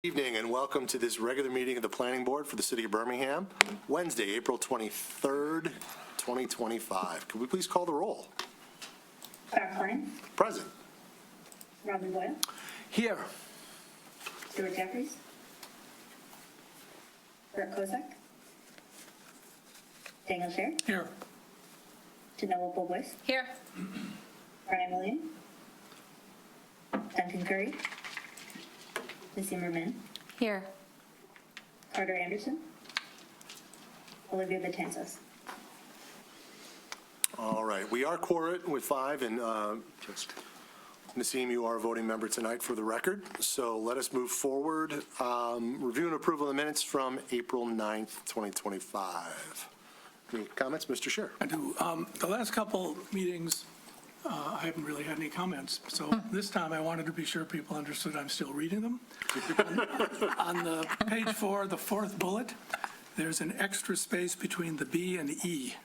Evening and welcome to this regular meeting of the Planning Board for the City of Birmingham, Wednesday, April 23rd, 2025. Could we please call the roll? Clark Klein. Present. Robin Boyle. Here. Stuart Jeffries. Bert Kozak. Daniel Sher. Here. Janelle Boyce. Here. Brian Williams. Duncan Curry. Missy Merman. Here. Carter Anderson. Olivia Betanzos. All right, we are quorate with 5, and Nassim, you are a voting member tonight for the record. So let us move forward. Review and approval of the minutes from April 9th, 2025. Any comments, Mr. Scher? I do. The last couple meetings, I haven't really had any comments. So this time I wanted to be sure people understood I'm still reading them. On the page 4, the 4th bullet, there's an extra space between the B and E.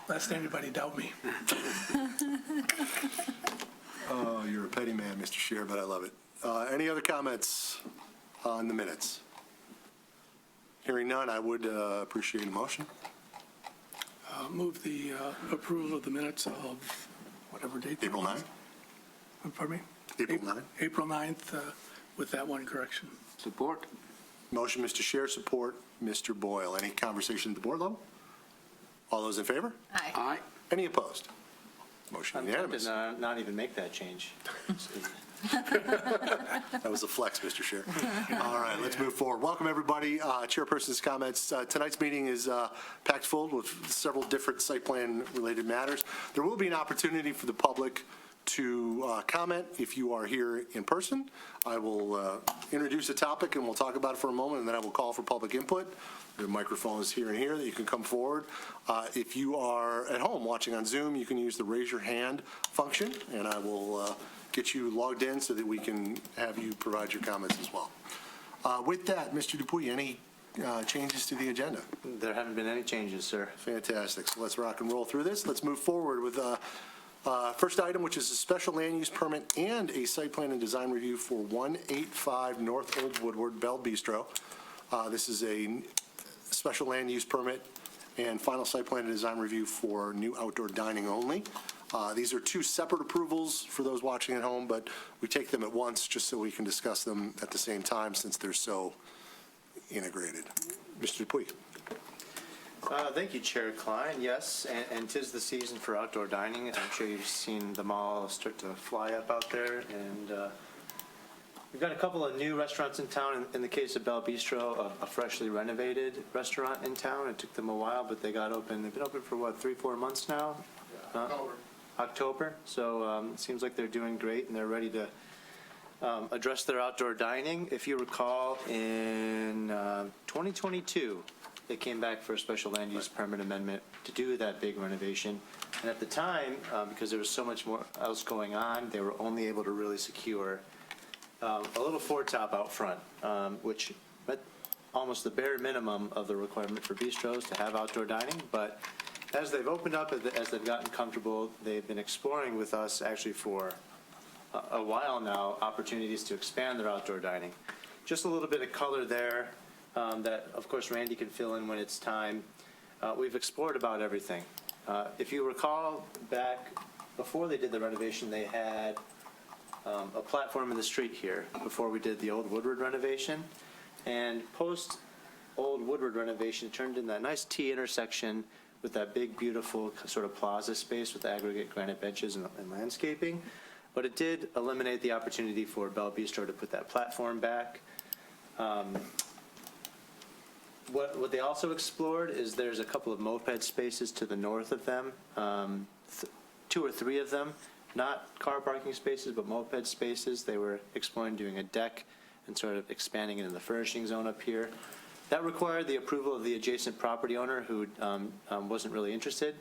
Lest anybody doubt me. Oh, you're a petty man, Mr. Scher, but I love it. Any other comments on the minutes? Hearing none, I would appreciate a motion. Move the approval of the minutes of whatever date. April 9th? Pardon me? April 9th. April 9th, with that one correction. Support. Motion, Mr. Scher, support, Mr. Boyle. Any conversation at the board level? All those in favor? Aye. Aye. Any opposed? Motion I'm tempted unanimous. to not even make that change. That was a flex, Mr. Scher. All right, let's move forward. Welcome, everybody. Chairperson's comments. Tonight's meeting is packed full with several different site plan-related matters. There will be an opportunity for the public to comment if you are here in person. I will introduce a topic and we'll talk about it for a moment, and then I will call for public input. The microphone is here and here that you can come forward. If you are at home watching on Zoom, you can use the raise your hand function, and I will get you logged in so that we can have you provide your comments as well. With that, Mr. Dupuy, any changes to the agenda? There haven't been any changes, sir. Fantastic. So let's rock and roll through this. Let's move forward with first item, which is a special land use permit and a site plan and design review for 185 North Old Woodward Bell Bistro. This is a special land use permit and final site plan and design review for new outdoor dining only. These are two separate approvals for those watching at home, but we take them at once just so we can discuss them at the same time since they're so integrated. Mr. Dupuy. Thank you, Chair Klein. Yes, and 'tis the season for outdoor dining. I'm sure you've seen them all start to fly up out there. And we've got a couple of new restaurants in town. In the case of Bell Bistro, a freshly renovated restaurant in town. It took them a while, but they got open. They've been open for, what, 3-4 months now? October. So it seems like they're doing great, and they're ready to address their outdoor dining. If you recall, in 2022, they came back for a special land use permit amendment to do that big renovation. And at the time, because there was so much more else going on, they were only able to really secure a little foretop out front, which met almost the bare minimum of the requirement for bistros to have outdoor dining. But as they've opened up, as they've gotten comfortable, they've been exploring with us actually for a while now opportunities to expand their outdoor dining. Just a little bit of color there that, of course, Randy can fill in when it's time. We've explored about everything. If you recall, back before they did the renovation, they had a platform in the street here before we did the Old Woodward renovation. And post Old Woodward renovation, it turned in that nice T intersection with that big, beautiful sort of plaza space with aggregate granite benches and landscaping. But it did eliminate the opportunity for Bell Bistro to put that platform back. What they also explored is there's a couple of moped spaces to the north of them, 2 or 3 of them, not car parking spaces, but moped spaces. They were exploring doing a deck and sort of expanding it in the furnishing zone up here. That required the approval of the adjacent property owner who wasn't really interested.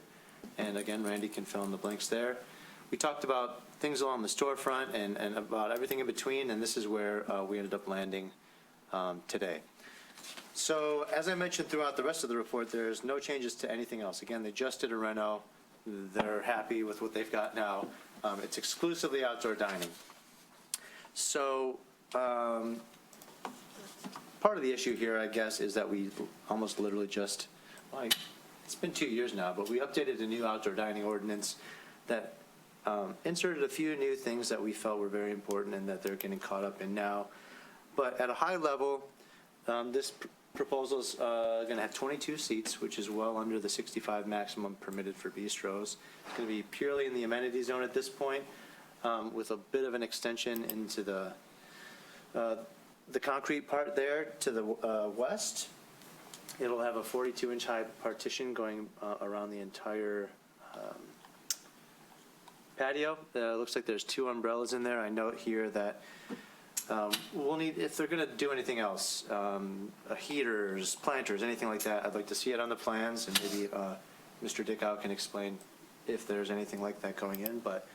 And again, Randy can fill in the blanks there. We talked about things along the storefront and about everything in between, and this is where we ended up landing today. So as I mentioned throughout the rest of the report, there's no changes to anything else. Again, they just did a reno. They're happy with what they've got now. It's exclusively outdoor dining. So, part of the issue here, I guess, is that we almost literally just, like, it's been 2 years now, but we updated a new outdoor dining ordinance that inserted a few new things that we felt were very important and that they're getting caught up in now. But at a high level, this proposal's going to have 22 seats, which is well under the 65 maximum permitted for bistros. It's going to be purely in the amenity zone at this point, with a bit of an extension into the concrete part there to the west. It'll have a 42-inch high partition going around the entire patio. Looks like there's 2 umbrellas in there. I note here that we'll need, if they're going to do anything else, heaters, planters, anything like that, I'd like to see it on the plans, and maybe Mr. Dickow can explain if there's anything like that going in. But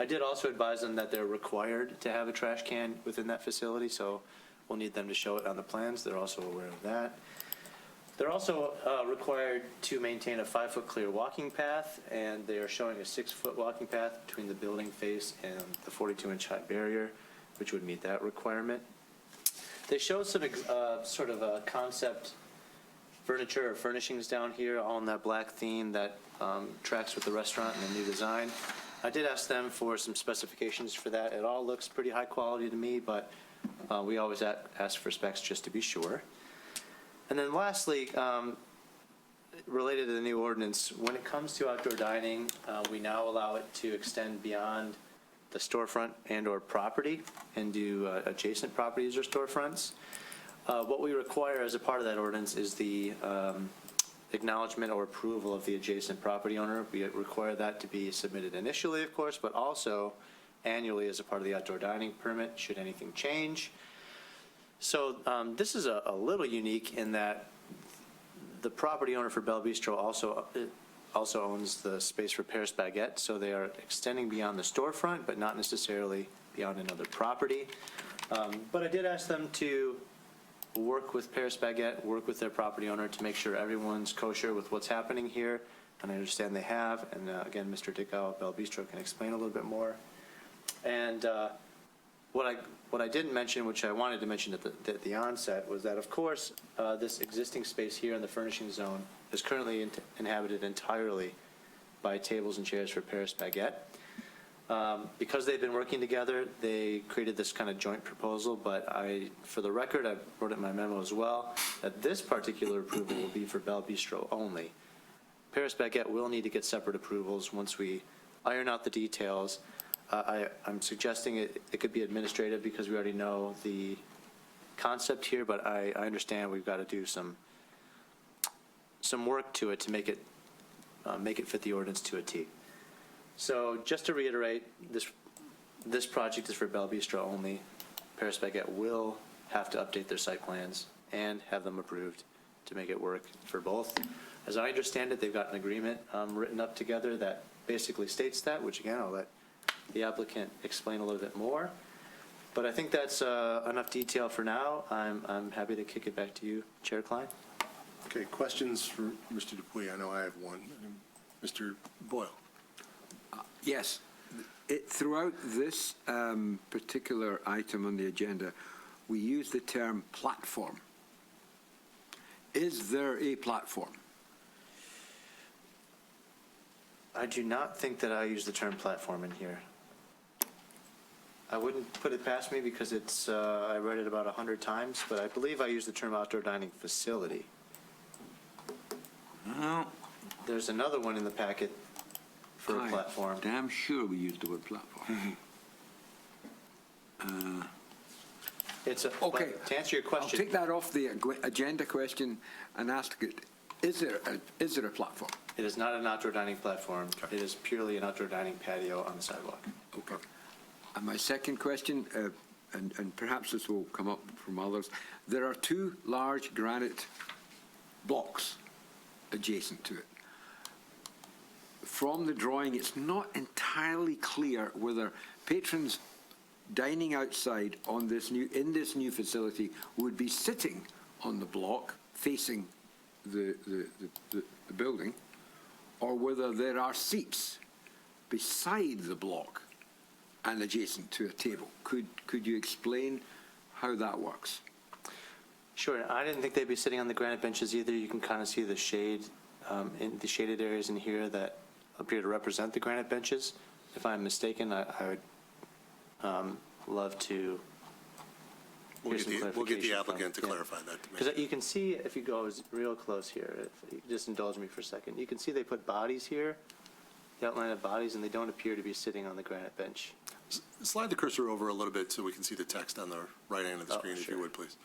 I did also advise them that they're required to have a trash can within that facility, so we'll need them to show it on the plans. They're also aware of that. They're also required to maintain a 5-foot clear walking path, and they are showing a 6-foot walking path between the building face and the 42-inch high barrier, which would meet that requirement. They show some sort of concept furniture or furnishings down here, all in that black theme that tracks with the restaurant and the new design. I did ask them for some specifications for that. It all looks pretty high quality to me, but we always ask for specs just to be sure. And then lastly, related to the new ordinance, when it comes to outdoor dining, we now allow it to extend beyond the storefront and/or property and do adjacent properties or storefronts. What we require as a part of that ordinance is the acknowledgement or approval of the adjacent property owner. We require that to be submitted initially, of course, but also annually as a part of the outdoor dining permit, should anything change. So this is a little unique in that the property owner for Belle Bistro also owns the space for Paris Baguette, so they are extending beyond the storefront, but not necessarily beyond another property. But I did ask them to work with Paris Baguette, work with their property owner to make sure everyone's kosher with what's happening here, and I understand they have. And again, Mr. Dickow of Belle Bistro can explain a little bit more. And what I didn't mention, which I wanted to mention at the onset, was that, of course, this existing space here in the furnishing zone is currently inhabited entirely by tables and chairs for Paris Baguette. Because they've been working together, they created this kind of joint proposal, but for the record, I wrote it in my memo as well, that this particular approval will be for Belle Bistro only. Paris Baguette will need to get separate approvals once we iron out the details. I'm suggesting it could be administrative because we already know the concept here, but I understand we've got to do some work to it to make it fit the ordinance to a T. So just to reiterate, this project is for Belle Bistro only. Paris Baguette will have to update their site plans and have them approved to make it work for both. As I understand it, they've got an agreement written up together that basically states that, which again, I'll let the applicant explain a little bit more. But I think that's enough detail for now. I'm happy to kick it back to you, Chair Klein. Okay, questions for Mr. Dupuy? I know I have one. Mr. Boyle. Yes. Throughout this particular item on the agenda, we use the term platform. Is there a platform? I do not think that I use the term platform in here. I wouldn't put it past me because I read it about 100 times, but I believe I use the term outdoor dining facility. Well, There's another one in the packet for a platform. Damn sure we use the word platform. It's a, Okay. but to answer your I'll question, take that off the agenda question and ask it, is there a platform? it is not an outdoor dining platform. It is purely an outdoor dining patio on the sidewalk. Okay. And my second question, and perhaps this will come up from others, there are 2 large granite blocks adjacent to it. From the drawing, it's not entirely clear whether patrons dining outside in this new facility would be sitting on the block facing the building, or whether there are seats beside the block and adjacent to a table. Could you explain how that works? Sure, I didn't think they'd be sitting on the granite benches either. You can kind of see the shade in the shaded areas in here that appear to represent the granite benches. If I'm mistaken, I would love to We'll hear some get the clarification from- applicant to yeah. clarify that to me. Because you can see, if you go real close here, if you just indulge me for a second, you can see they put bodies here, the outline of bodies, and they don't appear to be sitting on the granite bench. Slide the cursor over a little bit so we can see the text on the right hand of the Oh, screen, if you sure. would, please.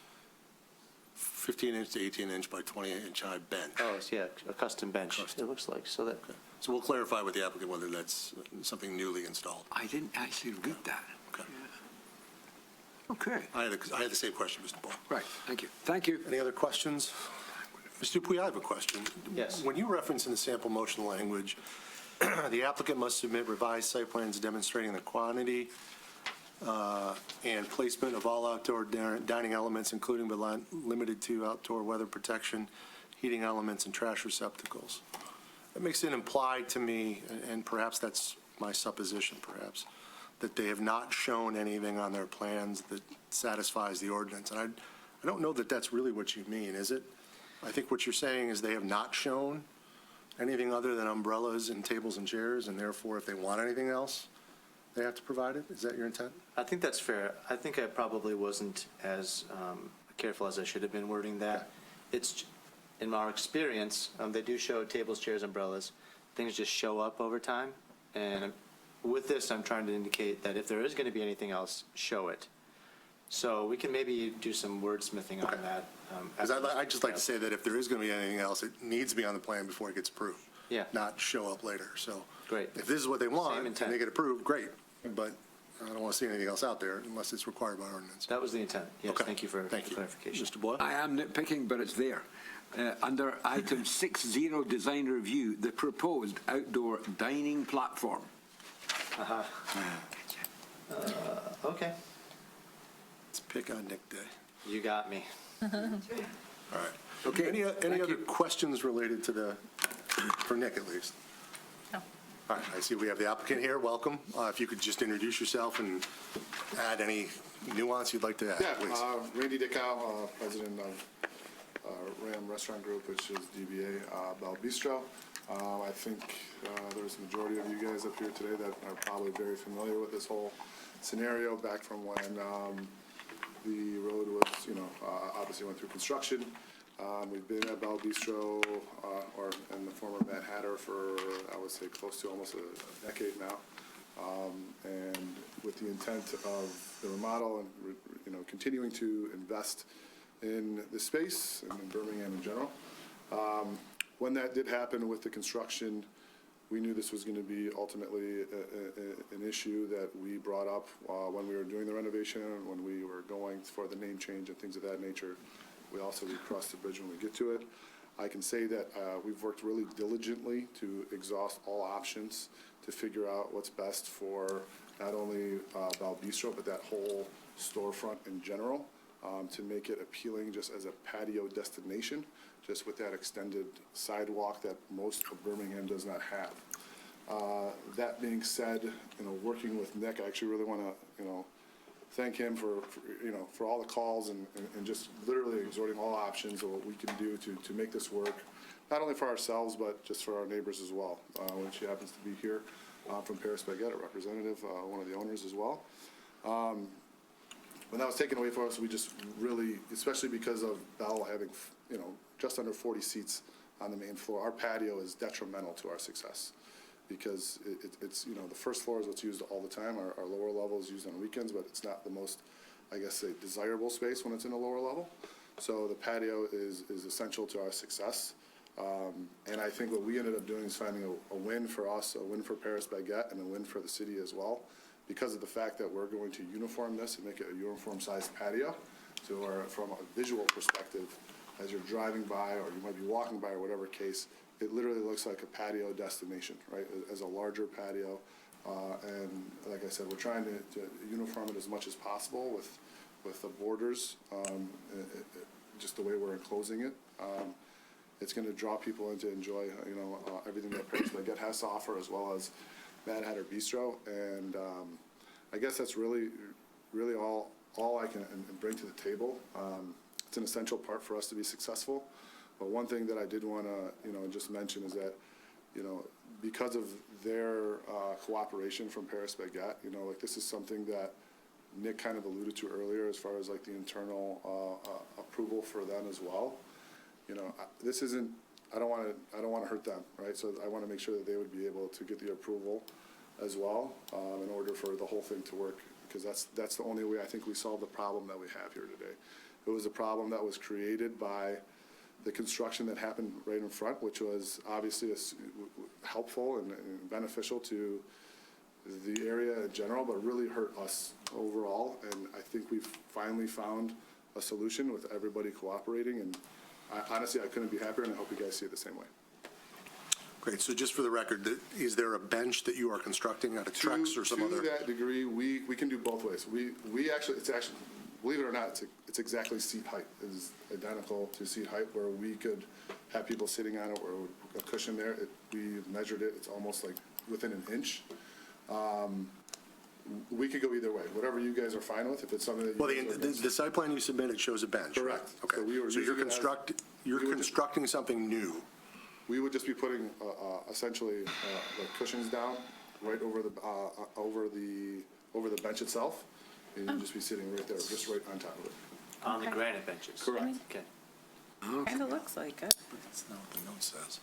15-inch to 18-inch by 28-inch high bench. Oh, so yeah, a custom bench, Custom. it looks like, so that, So we'll clarify with the applicant whether that's something newly installed. I didn't actually read that. Okay. Okay, I had the same question, Mr. Ball. right, thank you. Thank you. Any other questions? Mr. Dupuy, I have a question. Yes. When you reference in the sample motion language, the applicant must submit revised site plans demonstrating the quantity and placement of all outdoor dining elements, including but not limited to outdoor weather protection, heating elements, and trash receptacles. That makes it implied to me, and perhaps that's my supposition, perhaps, that they have not shown anything on their plans that satisfies the ordinance. And I don't know that that's really what you mean, is it? I think what you're saying is they have not shown anything other than umbrellas and tables and chairs, and therefore, if they want anything else, they have to provide it? Is that your intent? I think that's fair. I think I probably wasn't as careful as I should have been wording that. It's, in our experience, they do show tables, chairs, umbrellas. Things just show up over time. And with this, I'm trying to indicate that if there is going to be anything else, show it. So we can maybe do some wordsmithing on that. Because I'd just like to say that if there is going to be anything else, it needs to be on the plan before it gets approved. Yeah. Not show up later. So. Great. If this is what they want, Same and intent. they get approved, great. But I don't want to see anything else out there unless it's required by ordinance. That was the intent. Yes, Okay. thank you for the Thank you. clarification. Mr. Boyle? I am nitpicking, but it's there. Under item 6.0 design review, the proposed outdoor dining platform. Okay, Let's pick on Nick Day. you got me. All right. Okay, Any thank other you. questions related to the, for Nick at least? No. All right, I see we have the applicant here. Welcome. If you could just introduce yourself and add any nuance you'd like to add, Yeah, please. Randy Dickow, president of Ram Restaurant Group, which is DBA Bell Bistro. I think there's a majority of you guys up here today that are probably very familiar with this whole scenario back from when the road was, obviously went through construction. We've been at Bell Bistro, or in the former Mad Hatter for, I would say, close to almost a decade now. And with the intent of the remodel and, continuing to invest in the space and in Birmingham in general. When that did happen with the construction, we knew this was going to be ultimately an issue that we brought up when we were doing the renovation, when we were going for the name change and things of that nature. We cross the bridge when we get to it. I can say that we've worked really diligently to exhaust all options to figure out what's best for not only Bell Bistro, but that whole storefront in general, to make it appealing just as a patio destination, just with that extended sidewalk that most of Birmingham does not have. That being said, working with Nick, I actually really want to, thank him for all the calls and just literally exhorting all options of what we can do to make this work, not only for ourselves, but just for our neighbors as well, when she happens to be here from Paris Baguette, a representative, one of the owners as well. When that was taken away from us, we just really, especially because of Bell having, just under 40 seats on the main floor, our patio is detrimental to our success because it's, the first floor is what's used all the time. Our lower level is used on weekends, but it's not the most, I guess, a desirable space when it's in the lower level. So the patio is essential to our success. And I think what we ended up doing is finding a win for us, a win for Paris Baguette, and a win for the city as well, because of the fact that we're going to uniform this and make it a uniform-sized patio. So from a visual perspective, as you're driving by or you might be walking by or whatever case, it literally looks like a patio destination, right, as a larger patio. And like I said, we're trying to uniform it as much as possible with the borders, just the way we're enclosing it. It's going to draw people in to enjoy, everything that Paris Baguette has to offer, as well as Mad Hatter Bistro. And I guess that's really all I can bring to the table. It's an essential part for us to be successful. But one thing that I did want to, just mention is that, because of their cooperation from Paris Baguette, like this is something that Nick kind of alluded to earlier as far as like the internal approval for them as well. This isn't, I don't want to hurt them, right? So I want to make sure that they would be able to get the approval as well in order for the whole thing to work, because that's the only way I think we solve the problem that we have here today. It was a problem that was created by the construction that happened right in front, which was obviously helpful and beneficial to the area in general, but really hurt us overall. And I think we've finally found a solution with everybody cooperating. And honestly, I couldn't be happier, and I hope you guys see it the same way. Great, so just for the record, is there a bench that you are constructing out of Trex or some other? To that degree, we can do both ways. We actually, believe it or not, it's exactly seat height. It's identical to seat height, where we could have people sitting on it or a cushion there. We measured it, it's almost like within an inch. We could go either way, whatever you guys are fine with, if it's something that you. Well, guys are against. the site plan you submitted shows a bench. right? Correct. Okay, So we were so you're using it as- you're we would just- constructing something new. We would just be putting essentially the cushions down right over the bench itself, and you'd just be sitting right there, just right on top of it. On the Okay. granite benches. Correct. Okay. Kind of looks like it. That's not what the note says.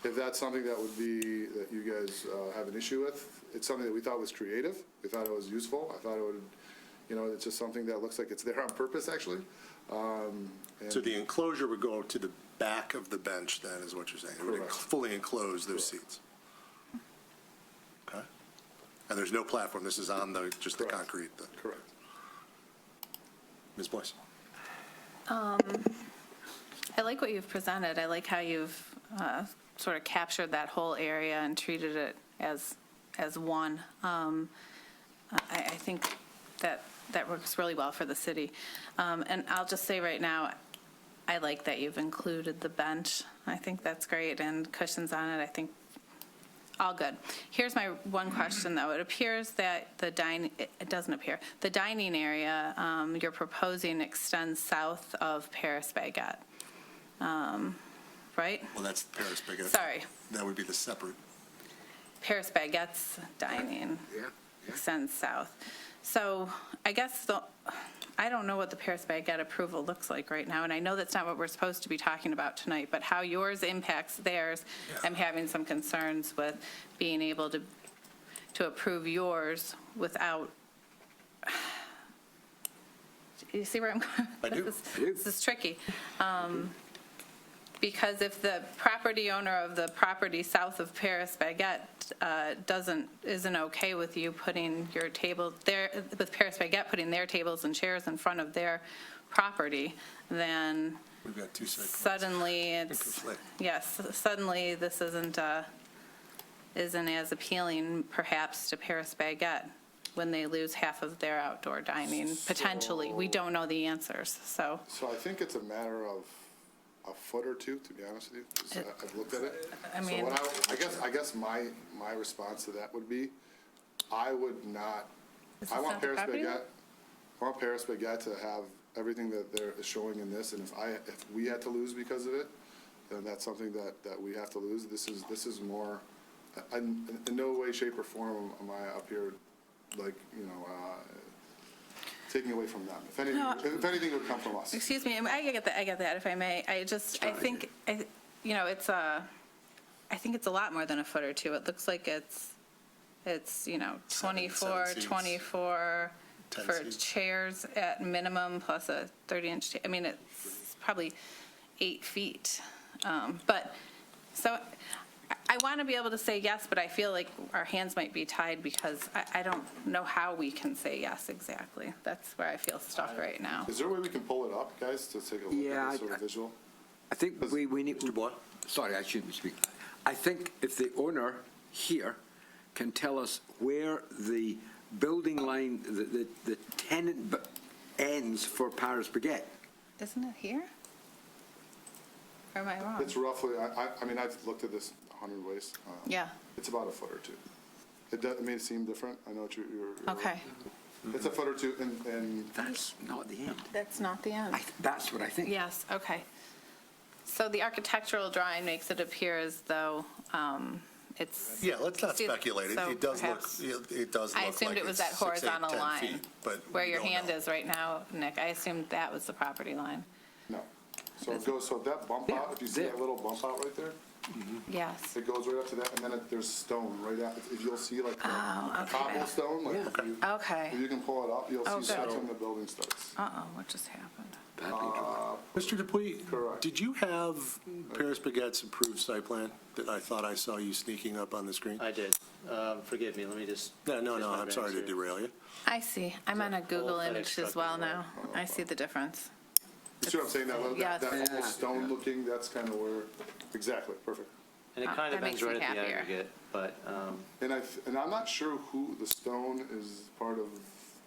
If that's something that you guys have an issue with, it's something that we thought was creative. We thought it was useful. I thought it would, it's just something that looks like it's there on purpose, actually. And So the enclosure would go to the back of the bench then, is what you're saying? It would Correct. fully enclose those seats? Okay. And there's no platform, this is on just the Correct. concrete? Correct. Ms. Boyce? I like what you've presented. I like how you've sort of captured that whole area and treated it as one. I think that works really well for the city. And I'll just say right now, I like that you've included the bench. I think that's great, and cushions on it, I think, all good. Here's my one question, though. It appears that it doesn't appear, the dining area you're proposing extends south of Paris Baguette, right? Well, that's Paris Baguette. Sorry, That would be the separate. Paris Baguette's dining Yeah. extends south. So I guess I don't know what the Paris Baguette approval looks like right now, and I know that's not what we're supposed to be talking about tonight, but how yours impacts theirs, I'm having some concerns with being able to approve yours without, you see where I'm going? I do. This is tricky. Because if the property owner of the property south of Paris Baguette isn't okay with you putting your table there, with Paris Baguette putting their tables and chairs in front of their property, then We've got two site plans. suddenly it's, conflict. yes, suddenly this isn't as appealing perhaps to Paris Baguette when they lose half of their outdoor dining, potentially. We don't know the answers, so. So I think it's a matter of a foot or two, to be honest with you. 'Cause I've looked at it. I So mean- what I guess my response to that would be, I would not, Is I this want not the Paris property Baguette, I want Paris Baguette to have everything that they're showing in this, and if we had to lose because of it, then that's something that we have to lose. This is more, in no way, shape, or form am I up here, like, taking away from them. If anything, it would come from us. Excuse me, I get that, if I may. I think it's I think it's a lot more than a foot or two. It looks like it's 24, seats. 24 10 for seats. chairs at minimum, plus a 30-inch, I mean, it's probably 8 feet. But, so, I want to be able to say yes, but I feel like our hands might be tied because I don't know how we can say yes exactly. That's where I feel stuck right now. Is there a way we can pull it up, guys, to take a look Yeah, at this sort of visual? I think we need. Mr. Boyle? Sorry, I shouldn't speak. I think if the owner here can tell us where the building line, the tenant ends for Paris Baguette. Isn't it here? Or am I wrong? It's roughly, I mean, I've looked at this 100 ways. Yeah. It's about a foot or two. It may seem different. I know what you're. Okay, It's a foot or two, and That's not the end. that's not the end. That's what I think. Yes, okay. So the architectural drawing makes it appear as though it's. Yeah, let's not See, speculate. so It does look, perhaps- it does look I like assumed it was that it's 6, 8, horizontal 10 line, feet, but where we your don't hand know. is right now, Nick. I assumed that was the property line. no. So it goes, so that bump out, if you see that little bump out right there, Yes. it goes right up to that, and then there's stone right after. If you'll see like the Oh, okay. cobblestone, like if you, Okay. if you can pull it up, you'll Oh, see that's good. when the building starts. Uh-oh, what just happened? Badly drawn. Mr. Dupuy? Correct. Did you have Paris Baguette's approved site plan that I thought I saw you sneaking up on the screen? I did. Forgive me, let me just. No, fix my I'm sorry to bearings here. derail you. I see. I'm on a Google FedEx image truck as well as now. I see the difference. You see what I'm saying? That little, Yes. that Yeah. almost stone looking, that's kind of where, exactly, perfect. And it Oh, kind that of ends makes me right at the happier. aggregate, but, And I'm not sure who the stone is part of,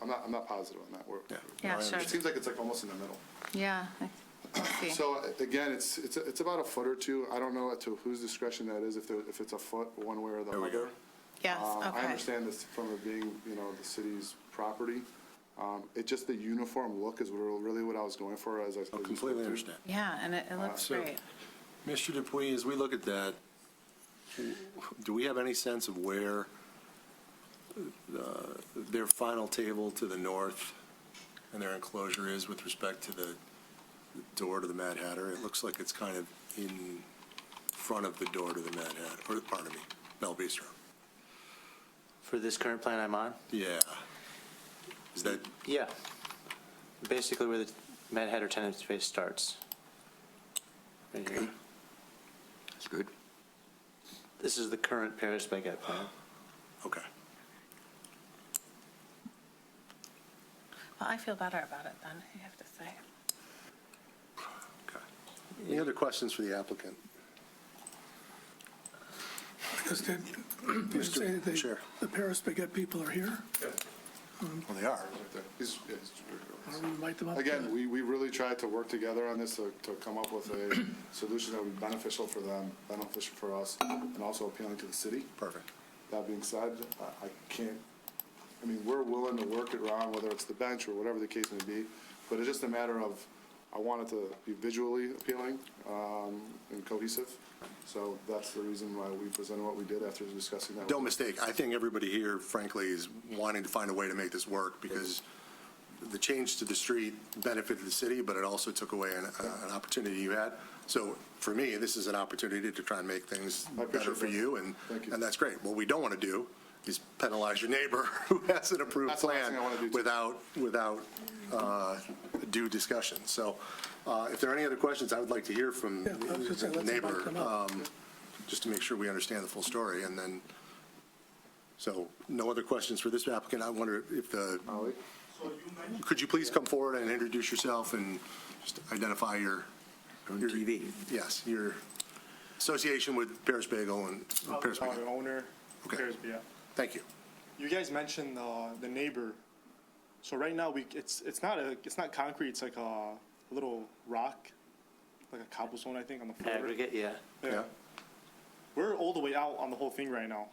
I'm not positive on that word. Yeah. Yeah, No, I sure. It seems like it's like almost in the middle. Yeah, I see. So again, it's about a foot or two. I don't know to whose discretion that is, if it's a foot one way or the There we go. other. Yes, I okay. understand this from it being, the city's property. It just the uniform look is really what I was going for as I. I completely understand. Yeah, and it looks So- great. Mr. Dupuy, as we look at that, do we have any sense of where their final table to the north and their enclosure is with respect to the door to the Mad Hatter? It looks like it's kind of in front of the door to the Mad Hatter, or pardon me, Bell Bistro. for this current plan I'm on, Yeah. Is that, yeah. Basically where the Mad Hatter tenant space starts. Right here. That's good. This is the current Paris Baguette plan. okay. Well, I feel better about it then, I have to say. Okay. Any other questions for the applicant? Because did you say Mr. Chair. the Paris Baguette people are here? Well, they are. Right there. He's Why don't we invite them up? Again, we really tried to work together on this to come up with a solution that would be beneficial for them, beneficial for us, and also appealing to the city. Perfect. That being said, I can't, we're willing to work it around, whether it's the bench or whatever the case may be, but it's just a matter of, I want it to be visually appealing and cohesive. So that's the reason why we presented what we did after discussing that. Don't mistake, I think everybody here, frankly, is wanting to find a way to make this work, because the change to the street benefited the city, but it also took away an opportunity you had. So for me, this is an opportunity to try and make things I appreciate better for that. you, and Thank you. that's great. What we don't want to do is penalize your neighbor who has an approved That's the last plan thing I wanna do, too. without due discussion. So if there are any other questions, I would like to hear from Yeah, I was gonna say, the let's invite neighbor, them up. just to make sure we understand the full story, and then, so no other questions for this applicant. I wonder if Ollie? could you please come forward and introduce yourself and just identify your, On TV. yes, your association with Paris Bagel and Paris The Baguette. owner, Okay. Paris, yeah. Thank you. You guys mentioned the neighbor. So right now, it's not concrete, it's like a little rock, like a cobblestone, I think, on the floor. Aggregate, yeah. Yeah. We're all the way out on the whole thing right now.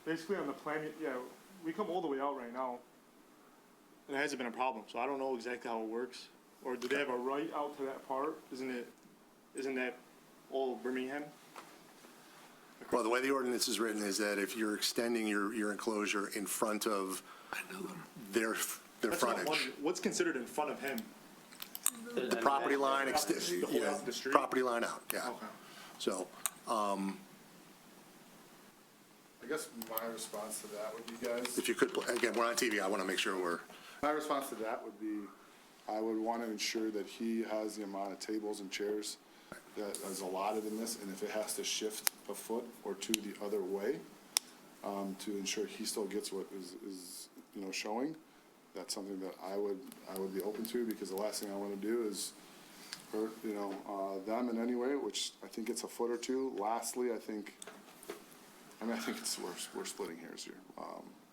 Basically on the plan, yeah, we come all the way out right now. And it hasn't been a problem, so I don't know exactly how it works. Or do they have a right out to that part? Isn't that all Birmingham? Well, the way the ordinance is written is that if you're extending your enclosure in front of their That's what I'm frontage, wondering. What's considered in front of him? the property line, The whole out the street? property line out, yeah. Okay. So, I guess my response to that would be, guys. if you could, again, we're on TV, I want to make sure we're, My response to that would be, I would want to ensure that he has the amount of tables and chairs that is allotted in this, and if it has to shift a foot or two the other way, to ensure he still gets what is showing, that's something that I would be open to, because the last thing I want to do is hurt, them in any way, which I think it's a foot or two. Lastly, I think it's, we're splitting hairs here.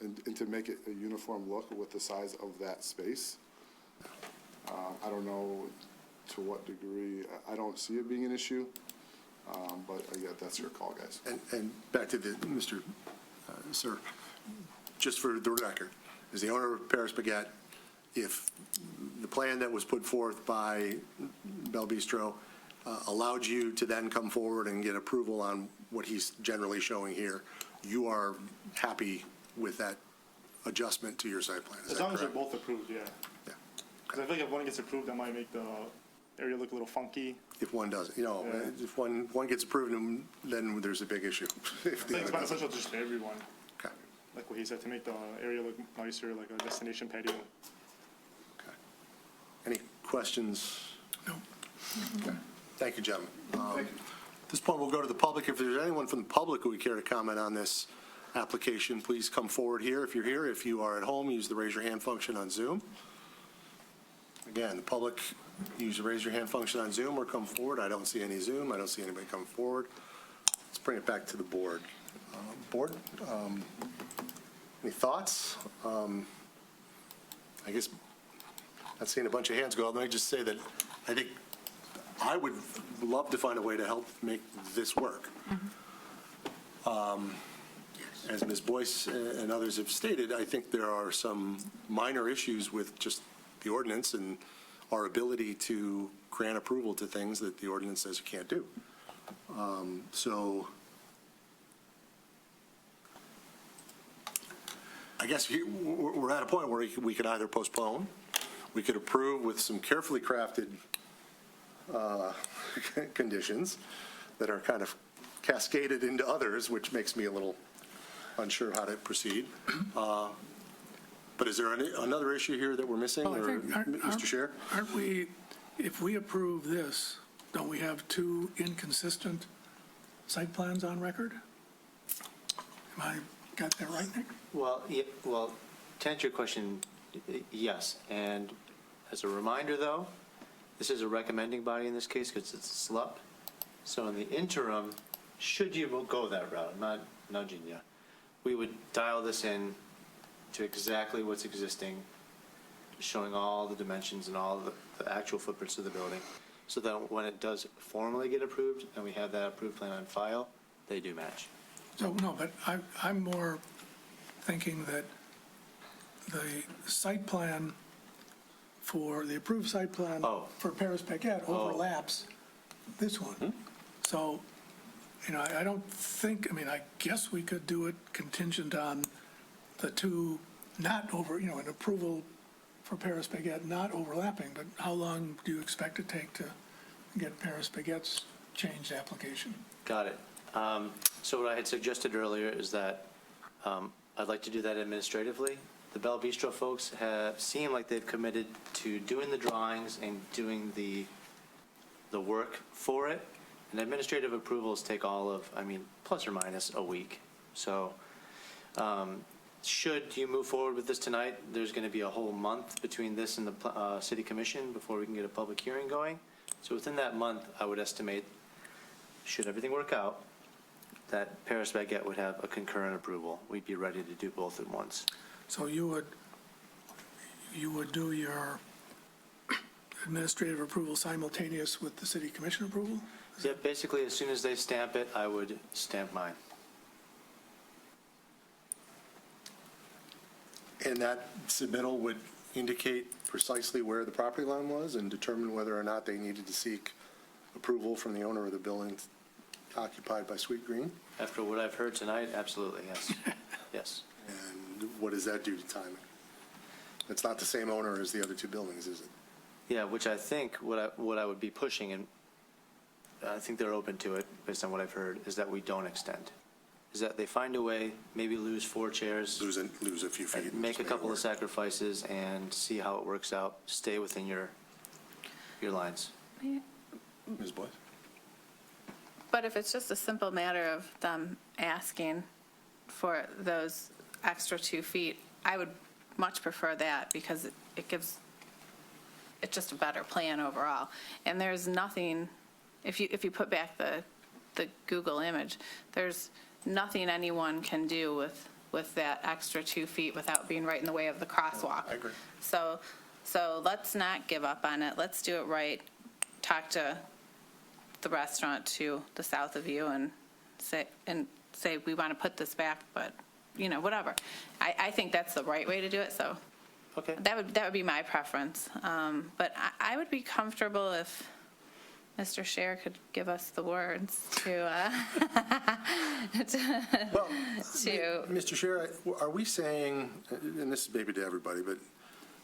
And to make it a uniform look with the size of that space, I don't know to what degree, I don't see it being an issue, but yeah, that's your call, guys. and back to the, Mr. Sir, just for the record, as the owner of Paris Baguette, if the plan that was put forth by Bell Bistro allowed you to then come forward and get approval on what he's generally showing here, you are happy with that adjustment to your site plan, is As that long as they're correct? both approved, yeah. Yeah. Because I feel like if one gets approved, that might make the area look a little funky. If one doesn't, Yeah. if one gets approved, then there's a big issue. If I the think other it's doesn't. beneficial just for everyone, Okay. like what he said, to make the area look nicer, like a destination patio. Okay. Any questions? No. Okay. Thank you, gentlemen. At this point, we'll go to the public. If there's anyone from the public who would care to comment on this application, please come forward here if you're here. If you are at home, use the raise your hand function on Zoom. Again, the public, use the raise your hand function on Zoom or come forward. I don't see any Zoom. I don't see anybody come forward. Let's bring it back to the board. Board, any thoughts? I guess, not seeing a bunch of hands go up. Let me just say that I think I would love to find a way to help make this work. As Ms. Boyce and others have stated, I think there are some minor issues with just the ordinance and our ability to grant approval to things that the ordinance says you can't do. So I guess we're at a point where we could either postpone, we could approve with some carefully crafted conditions that are kind of cascaded into others, which makes me a little unsure how to proceed. But is there another issue here that we're missing, Well, I or think, Mr. Chair? Aren't we, if we approve this, don't we have two inconsistent site plans on record? Am I got that right, Nick? Well, to answer your question, yes. And as a reminder, though, this is a recommending body in this case because it's a SLUP. So in the interim, should you go that route, I'm not nudging you, we would dial this in to exactly what's existing, showing all the dimensions and all the actual footprints of the building, so that when it does formally get approved and we have that approved plan on file, they do match. So, no, but I'm more thinking that the site plan for, the approved site plan Oh. for Paris Baguette overlaps this one. So, I don't think, I guess we could do it contingent on the two not over, an approval for Paris Baguette not overlapping, but how long do you expect it to take to get Paris Baguette's changed application? Got it. So what I had suggested earlier is that I'd like to do that administratively. The Bell Bistro folks have seemed like they've committed to doing the drawings and doing the work for it. And administrative approvals take all of, plus or minus a week. So should you move forward with this tonight, there's going to be a whole month between this and the city commission before we can get a public hearing going. So within that month, I would estimate, should everything work out, that Paris Baguette would have a concurrent approval. We'd be ready to do both at once. So you would do your administrative approval simultaneous with the city commission approval? Yeah, basically, as soon as they stamp it, I would stamp mine. And that submittal would indicate precisely where the property line was and determine whether or not they needed to seek approval from the owner of the building occupied by Sweet Green? After what I've heard tonight, absolutely, yes. Yes. And what does that do to timing? It's not the same owner as the other two buildings, is it? Yeah, which I think what I would be pushing, and I think they're open to it based on what I've heard, is that we don't extend. Is that they find a way, maybe lose 4 chairs, Lose a few feet. make a couple of work. sacrifices and see how it works out. Stay within your lines. Ms. Boyce? But if it's just a simple matter of them asking for those extra 2 feet, I would much prefer that because it gives, it's just a better plan overall. And there's nothing, if you put back the Google image, there's nothing anyone can do with that extra 2 feet without being right in the way of the crosswalk. I agree. So let's not give up on it. Let's do it right. Talk to the restaurant to the south of you and say we want to put this back, but whatever. I think that's the right way to do it, so Okay. that would be my preference. But I would be comfortable if Mr. Scher could give us the words to, Well, to, Mr. Chair, are we saying, and this is maybe to everybody, but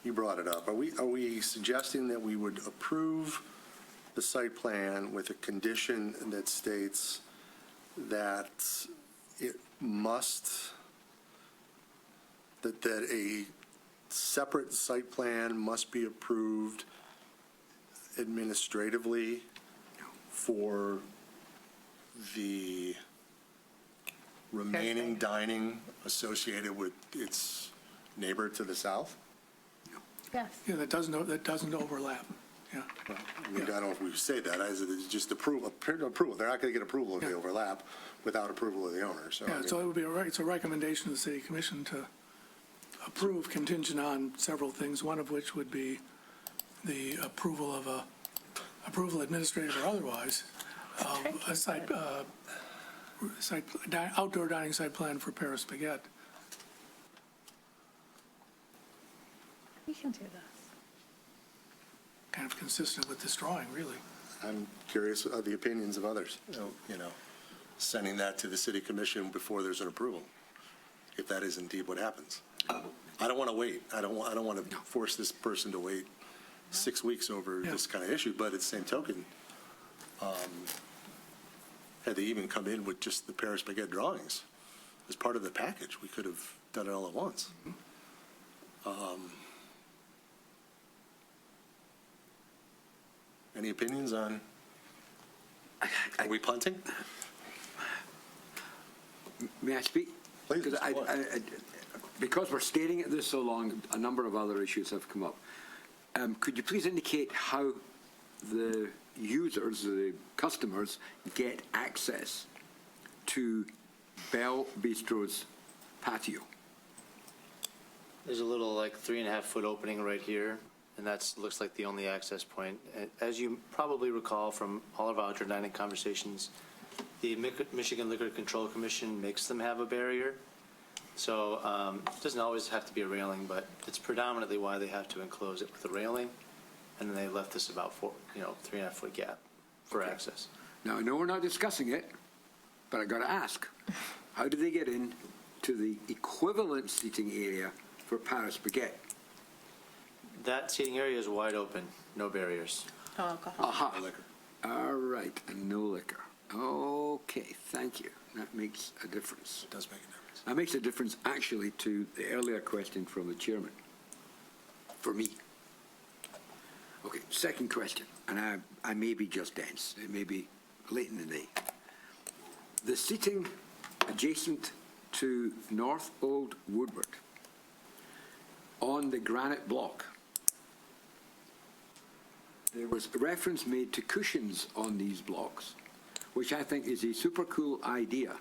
you brought it up, are we suggesting that we would approve the site plan with a condition that states that it must, that a separate site plan must be approved administratively for the remaining dining associated with its neighbor to the south? yes. Yeah, that doesn't overlap, yeah. I mean, I don't know if we say that, as it is just approval. They're not going to get approval if they Yeah. overlap without approval of the owner, so. I Yeah, mean- so it would be, it's a recommendation to the city commission to approve contingent on several things, one of which would be the approval of administrative or otherwise, of a outdoor dining site plan for Paris Spaghetti. We can do this. Kind of consistent with this drawing, really. I'm curious of the opinions of others, sending that to the city commission before there's an approval, if that is indeed what happens. I don't want to wait. I don't want to force this person to wait 6 weeks over Yeah. this kind of issue, but at the same token, had they even come in with just the Paris Baguette drawings as part of the package, we could have done it all at once. Any opinions on, are we punting? May I speak? Please, Because Mr. Moore. because we're staring at this so long, a number of other issues have come up. Could you please indicate how the users, the customers, get access to Bell Bistro's patio? There's a little 3.5-foot opening right here, and that's, looks like the only access point. As you probably recall from all of our outdoor dining conversations, the Michigan Liquor Control Commission makes them have a barrier. So it doesn't always have to be a railing, but it's predominantly why they have to enclose it with a railing. And then they left this about 3.5-foot gap for access. Now, I know we're not discussing it, but I got to ask, how do they get in to the equivalent seating area for Paris Baguette? That seating area is wide open, no barriers. No alcohol. Aha. No liquor. All right, and no liquor. Okay, thank you. That makes a difference. It does make a difference. That makes a difference, actually, to the earlier question from the chairman, for me. Okay, second question, and I may be just dense. It may be late in the day. The seating adjacent to North Old Woodward on the granite block, there was a reference made to cushions on these blocks, which I think is a super cool idea,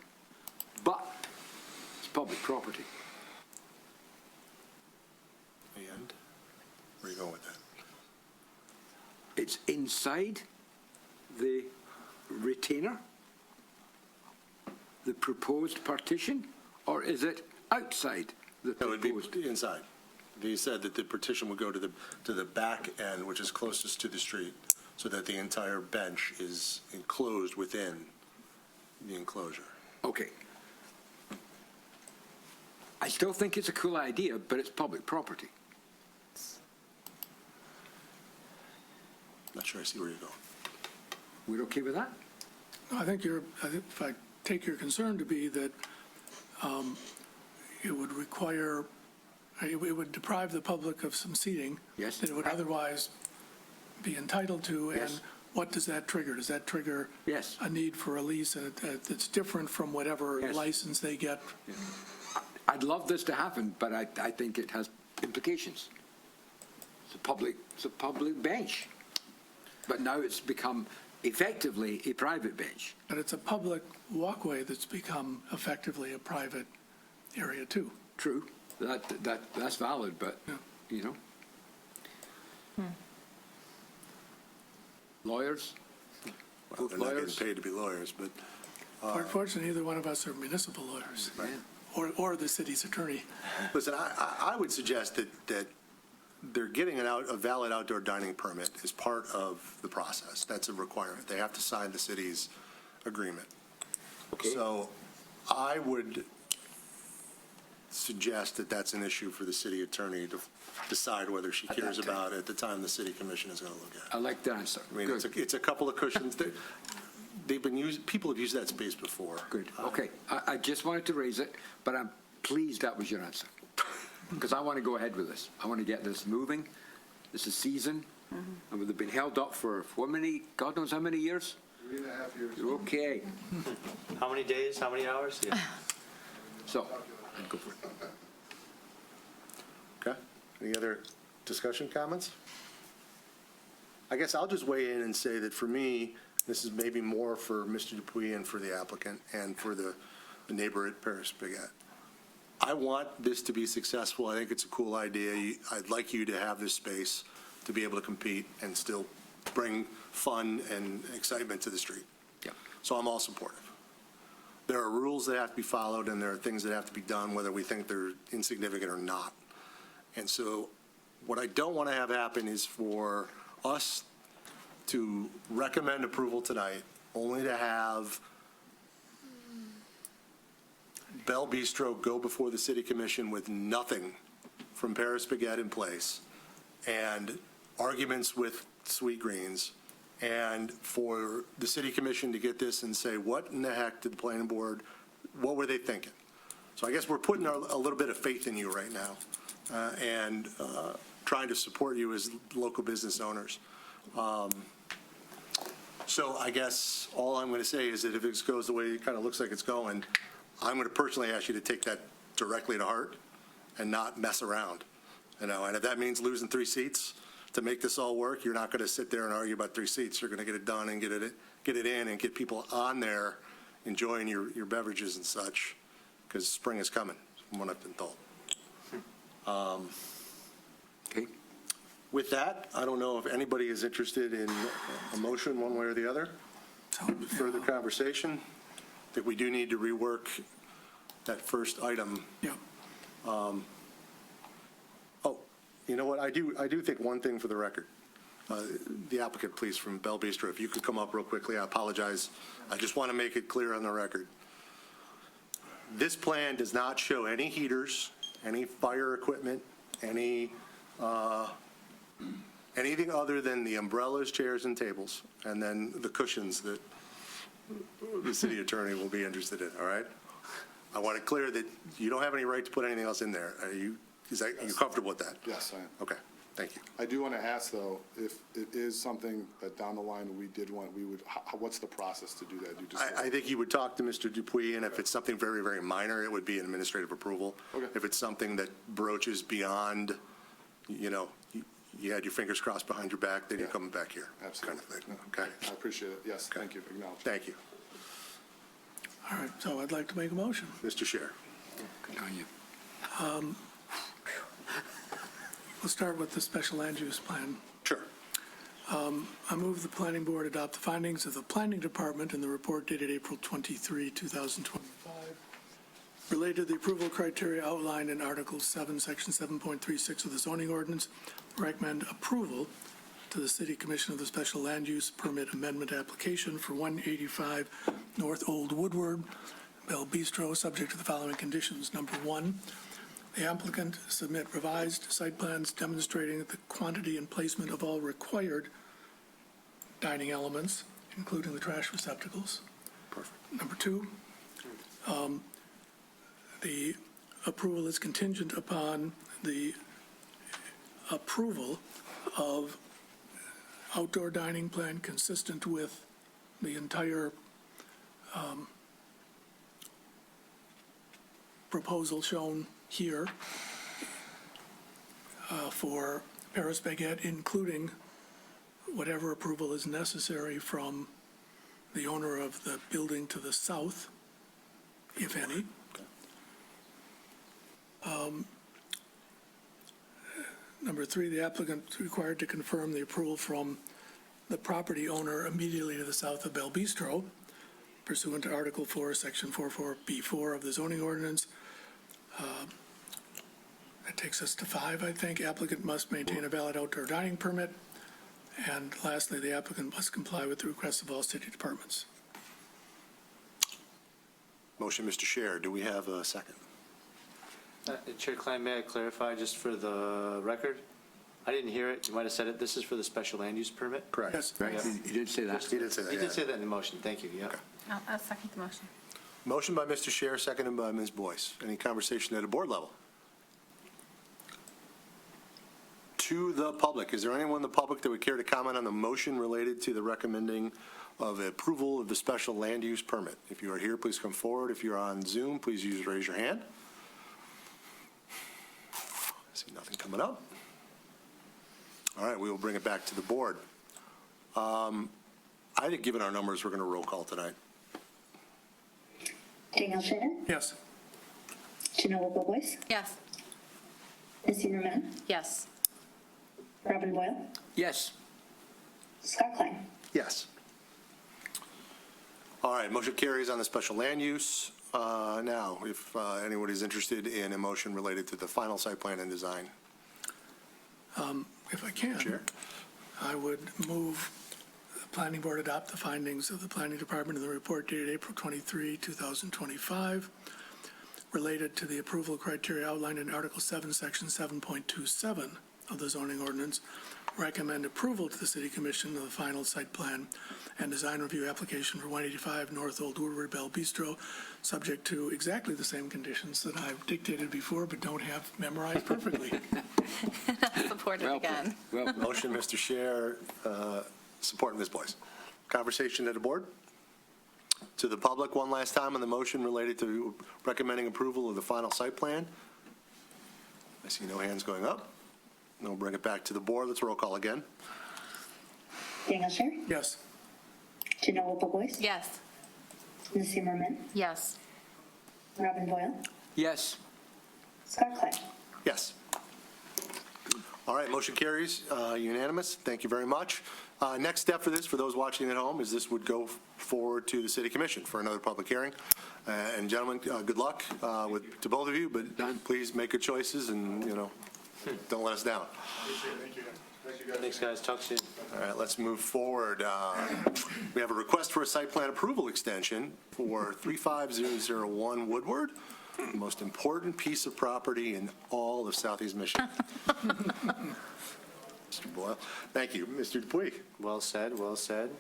but it's public property. The end? Where are you going with that? It's inside the retainer, the proposed partition, or is it outside the No, it'd be proposed? inside. He said that the partition would go to the back end, which is closest to the street, so that the entire bench is enclosed within the enclosure. Okay. I still think it's a cool idea, but it's public property. Not sure I see where you're going. We're okay with that? No, I think if I take your concern to be that it would require, it would deprive the public of some seating. Yes. That it would otherwise be entitled to. Yes. And what does that trigger? Does that trigger? Yes. A need for a lease that's different from whatever Yes. license they get? I'd love this to happen, but I think it has implications. It's a public bench. But now it's become effectively a private bench. But it's a public walkway that's become effectively a private area too. True, that's valid, but, you know. Well, Lawyers? Both they're not getting lawyers? paid to be lawyers, but Fortunately, neither one of us are municipal lawyers. Yeah. or the city's attorney. Listen, I would suggest that they're getting a valid outdoor dining permit as part of the process. That's a requirement. They have to sign the city's agreement. Okay. So I would suggest that that's an issue for the city attorney to decide whether she cares Okay. about it at the time the city commission is going to look at I it. like the answer. I mean, it's a couple of cushions. People have used that space before. Good, okay. I just wanted to raise it, but I'm pleased that was your answer. Because I want to go ahead with this. I want to get this moving. This is season, and we've been held up for God knows how many years? 3.5 years. Okay, How many days, how many hours? Yeah. so, I'd go for it. Okay. Any other discussion, comments? I guess I'll just weigh in and say that for me, this is maybe more for Mr. Dupuy and for the applicant and for the neighbor at Paris Baguette. I want this to be successful. I think it's a cool idea. I'd like you to have this space to be able to compete and still bring fun and excitement to the street. Yeah. So I'm all supportive. There are rules that have to be followed, and there are things that have to be done, whether we think they're insignificant or not. And so what I don't want to have happen is for us to recommend approval tonight, only to have Bell Bistro go before the city commission with nothing from Paris Baguette in place, and arguments with Sweet Greens, and for the city commission to get this and say, what in the heck did the planning board, what were they thinking? So I guess we're putting a little bit of faith in you right now, and trying to support you as local business owners. So I guess all I'm going to say is that if this goes the way it kind of looks like it's going, I'm going to personally ask you to take that directly to heart and not mess around. And if that means losing 3 seats to make this all work, you're not going to sit there and argue about 3 seats. You're going to get it done and get it in and get people on there enjoying your beverages and such, because spring is coming, from what I've been told. Okay, With that, I don't know if anybody is interested in a motion one way or the other. Further conversation. I think we do need to rework that first item. Yeah. Oh, you know what? I do think one thing for the record. The applicant, please, from Bell Bistro, if you could come up real quickly. I apologize. I just want to make it clear on the record. This plan does not show any heaters, any fire equipment, anything other than the umbrellas, chairs, and tables, and then the cushions that the city attorney will be interested in, all right? I want it clear that you don't have any right to put anything else in there. Are you comfortable with that? Yes, I am. Okay, thank you. I do want to ask, though, if it is something that down the line we did want, what's the process to do that? I think you would talk to Mr. Dupuy, and if it's something very, very minor, it would be an administrative approval. Okay. If it's something that broaches beyond, you had your fingers crossed behind your back, then you're coming back here. Absolutely. Kind of thing, okay? I appreciate it. Yes, thank you. Acknowledge. Thank you. All right, so I'd like to make a motion. Mr. Scher. good on you. We'll start with the special land use plan. Sure. I move the planning board adopt the findings of the planning department in the report dated April 23, 2025, related to the approval criteria outlined in Article 7, Section 7.36 of the zoning ordinance. Recommend approval to the City Commission of the Special Land Use Permit Amendment Application for 185 North Old Woodward, Bell Bistro, subject to the following conditions. Number 1, the applicant submit revised site plans demonstrating the quantity and placement of all required dining elements, including the trash receptacles. Perfect. Number 2, the approval is contingent upon the approval of outdoor dining plan consistent with the entire proposal shown here for Paris Baguette, including whatever approval is necessary from the owner of the building to the south, if any. Number 3, the applicant is required to confirm the approval from the property owner immediately to the south of Bell Bistro pursuant to Article 4, Section 44B4 of the zoning ordinance, That takes us to 5, I think. Applicant must maintain a valid outdoor dining permit. And lastly, the applicant must comply with the requests of all city departments. Motion, Mr. Chair. Do we have a second? Chair Klein, may I clarify just for the record? I didn't hear it. You might have said it. This is for the special land use permit? Correct. Yes. Right, you did say that. He did say that, You yeah. did say that in the motion. Thank you, yeah. I'll second the motion. Motion by Mr. Scher, seconded by Ms. Boyce. Any conversation at a board level? To the public, is there anyone in the public that would care to comment on the motion related to the recommending of approval of the special land use permit? If you are here, please come forward. If you're on Zoom, please raise your hand. I see nothing coming up. All right, we will bring it back to the board. I think given our numbers, we're going to roll call tonight. Daniel Shannon, Yes. Chinowapa Boyce, Yes. Missy Roman, Yes. Robin Boyle, Yes. Scott Klein. Yes. All right, motion carries on the special land use. Now, if anyone is interested in a motion related to the final site plan and design. If I can. Chair? I would move the planning board adopt the findings of the planning department in the report dated April 23, 2025, related to the approval criteria outlined in Article 7, Section 7.27 of the zoning ordinance. Recommend approval to the City Commission of the final site plan and design review application for 185 North Old Woodward Bell Bistro, subject to exactly the same conditions that I've dictated before but don't have memorized perfectly. Support it Well put. again. Well put. Motion, Mr. Scher, support Ms. Boyce. Conversation at the board? To the public, one last time on the motion related to recommending approval of the final site plan. I see no hands going up. We'll bring it back to the board. Let's roll call again. Daniel Shannon, Yes. Chinowapa Boyce, Yes. Missy Roman, Yes. Robin Boyle, Yes. Scott Klein. Yes. All right, motion carries unanimous. Thank you very much. Next step for this, for those watching at home, is this would go forward to the City Commission for another public hearing. And gentlemen, good luck to both of you, but please make good choices and, don't let us down. Thank you. Thank you, guys. Thanks, guys. Talk soon. All right, let's move forward. We have a request for a site plan approval extension for 35001 Woodward, the most important piece of property in all of Southeast Michigan. Mr. Boyle, thank you. Mr. Dupuy. Well said, well said.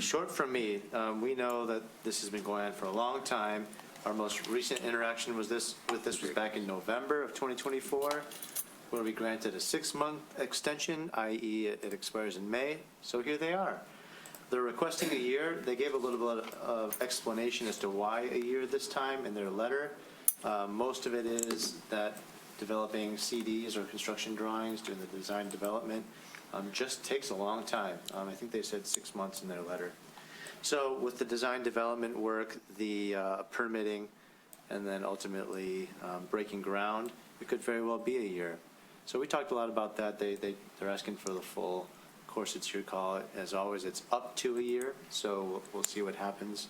Short from me, we know that this has been going on for a long time. Our most recent interaction with this was back in November of 2024, where we granted a 6-month extension, i.e. it expires in May. So here they are. They're requesting a year. They gave a little bit of explanation as to why a year this time in their letter. Most of it is that developing CDs or construction drawings, doing the design development, just takes a long time. I think they said 6 months in their letter. So with the design development work, the permitting, and then ultimately breaking ground, it could very well be a year. So we talked a lot about that. They're asking for the full, of course, it's your call. As always, it's up to a year, so we'll see what happens.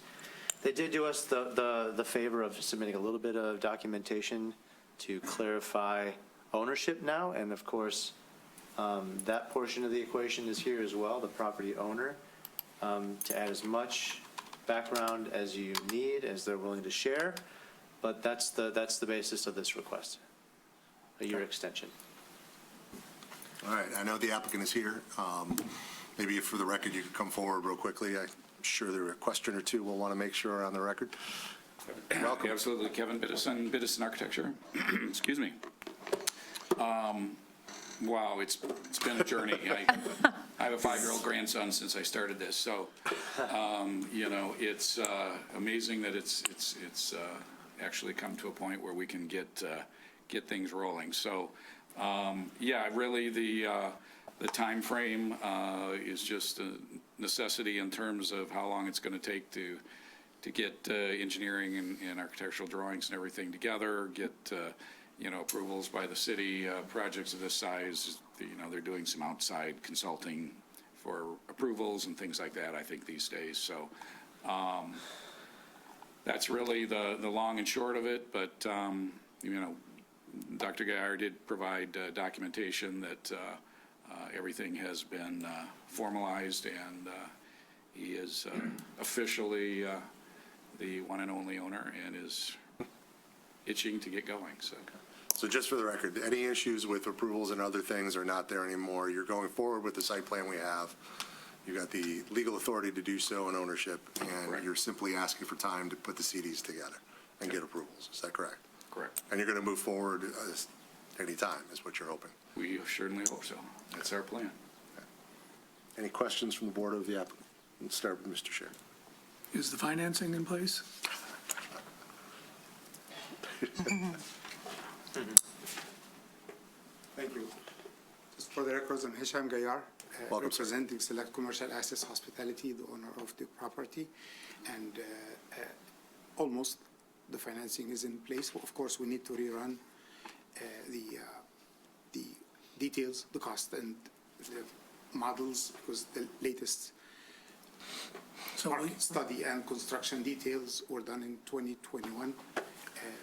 They did do us the favor of submitting a little bit of documentation to clarify ownership now, and of course, that portion of the equation is here as well, the property owner, to add as much background as you need, as they're willing to share, but that's the basis of this request, a year extension. All right, I know the applicant is here. Maybe if for the record, you could come forward real quickly. I'm sure there are a question or two we'll want to make sure are on the record. Welcome. Absolutely, Kevin Biddison, Biddison Architecture. Excuse me. Wow, it's been a journey. I have a 5-year-old grandson since I started this, so it's amazing that it's actually come to a point where we can get things rolling. So really the time frame is just a necessity in terms of how long it's going to take to get engineering and architectural drawings and everything together, get approvals by the city. Projects of this size, they're doing some outside consulting for approvals and things like that, I think, these days. So that's really the long and short of it, but Dr. Gaillard did provide documentation that everything has been formalized, and he is officially the one and only owner and is itching to get going, so. So just for the record, any issues with approvals and other things are not there anymore. You're going forward with the site plan we have. You've got the legal authority to do so and ownership, and Correct. you're simply asking for time to put the CDs together and get approvals. Is that correct? Correct. And you're going to move forward anytime, is what you're hoping. We certainly hope so. That's our plan. Any questions from the board of the applicant? Let's start with Mr. Sher. Is the financing in place? Thank you. Just for the records, I'm Hisham Gayar, Welcome, sir. representing Select Commercial Assets Hospitality, the owner of the property. And almost the financing is in place. Of course, we need to rerun the details, the cost, and the models, because the latest So market study and construction details were done in 2021,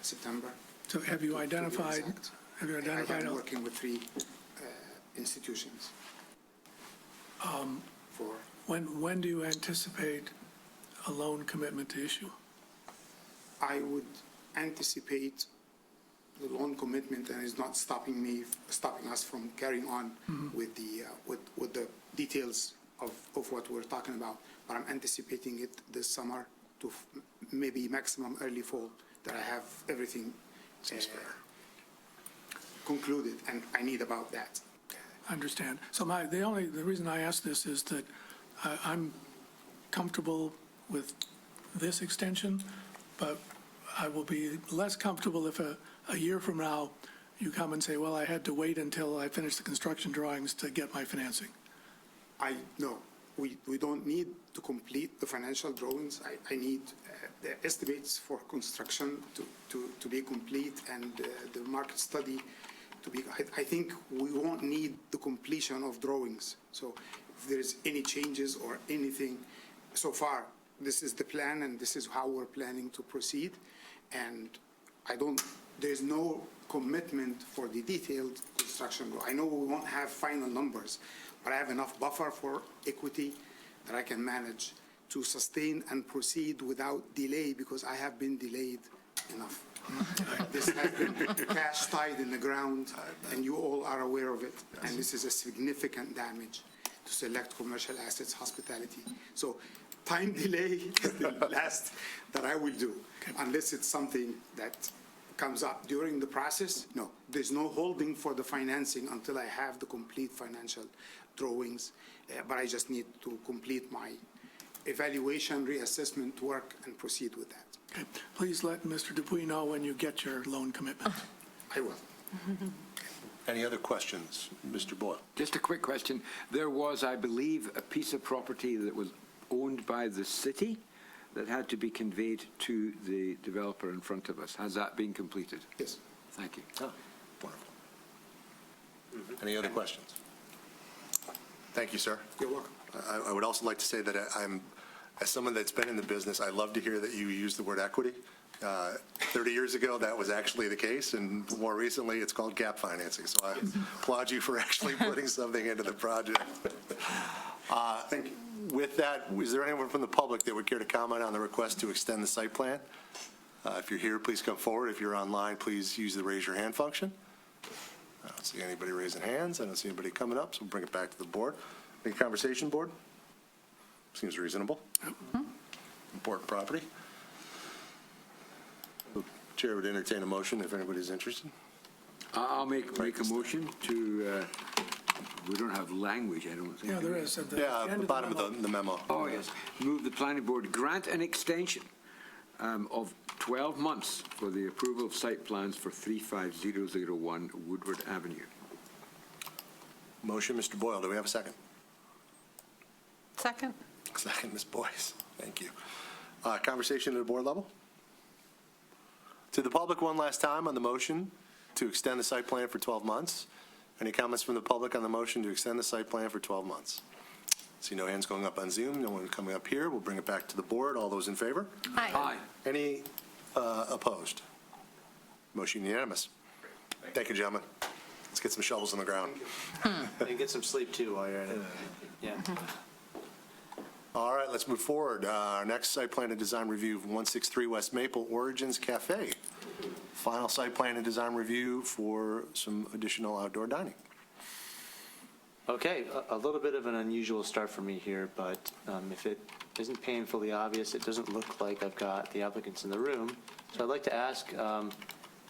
September. so have you identified, have you I identified, am working with 3 institutions for, when do you anticipate a loan commitment to issue? I would anticipate the loan commitment, and it's not stopping us from carrying on with the details of what we're talking about. But I'm anticipating it this summer to maybe maximum early fall, that I have everything concluded, and I need about that. I understand. So the reason I ask this is that I'm comfortable with this extension, but I will be less comfortable if a year from now you come and say, well, I had to wait until I finished the construction drawings to get my financing. No, we don't need to complete the financial drawings. I need the estimates for construction to be complete, and the market study to be, I think we won't need the completion of drawings. So if there's any changes or anything, so far, this is the plan and this is how we're planning to proceed. And there's no commitment for the detailed construction. I know we won't have final numbers, but I have enough buffer for equity that I can manage to sustain and proceed without delay, because I have been delayed enough. This has been cash tied in the ground, and you all are aware of it. And this is a significant damage to Select Commercial Assets Hospitality. So time delay is the last that I will do, unless it's something that comes up during the process. No, there's no holding for the financing until I have the complete financial drawings, but I just need to complete my evaluation, reassessment work, and proceed with that. Okay. Please let Mr. Dupuy know when you get your loan commitment. I will. Any other questions? Mr. Boyle? Just a quick question. There was, I believe, a piece of property that was owned by the city that had to be conveyed to the developer in front of us. Has that been completed? Yes. Thank you. Oh, wonderful. Any other questions? Thank you, sir. You're welcome. I would also like to say that as someone that's been in the business, I love to hear that you use the word equity. 30 years ago, that was actually the case, and more recently, it's called gap financing. So I applaud you for actually putting something into the project. Thank you. With that, is there anyone from the public that would care to comment on the request to extend the site plan? If you're here, please come forward. If you're online, please use the raise your hand function. I don't see anybody raising hands. I don't see anybody coming up, so we'll bring it back to the board. Any conversation, board? Seems reasonable. Important property. The Chair would entertain a motion if anybody's interested. I'll make a motion to, we don't have language, I don't think. Yeah, there is. At the Yeah, end at the of bottom memo. of the memo. Oh, yes. Move the planning board grant an extension of 12 months for the approval of site plans for 35001 Woodward Avenue. Motion, Mr. Boyle. Do we have a second? Second? Second, Ms. Boyce. Thank you. Conversation at the board level? To the public one last time on the motion to extend the site plan for 12 months. Any comments from the public on the motion to extend the site plan for 12 months? See no hands going up on Zoom, no one coming up here. We'll bring it back to the board. All those in favor? Aye. Any opposed? Motion unanimous. Thank you, gentlemen. Let's get some shovels in the ground. And get some sleep too while you're at it. Yeah. All right, let's move forward. Our next site plan and design review of 163 West Maple Origins Cafe. Final site plan and design review for some additional outdoor dining. Okay, a little bit of an unusual start for me here, but if it isn't painfully obvious, it doesn't look like I've got the applicants in the room. So I'd like to ask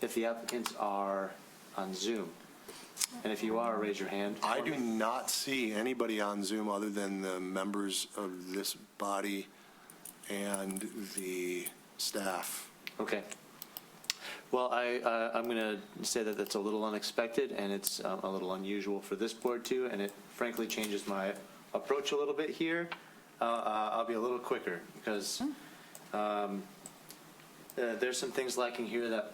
if the applicants are on Zoom. And if you are, raise your hand. I do not see anybody on Zoom other than the members of this body and the staff. Okay. Well, I'm going to say that that's a little unexpected, and it's a little unusual for this board too, and it frankly changes my approach a little bit here. I'll be a little quicker, because there's some things lacking here that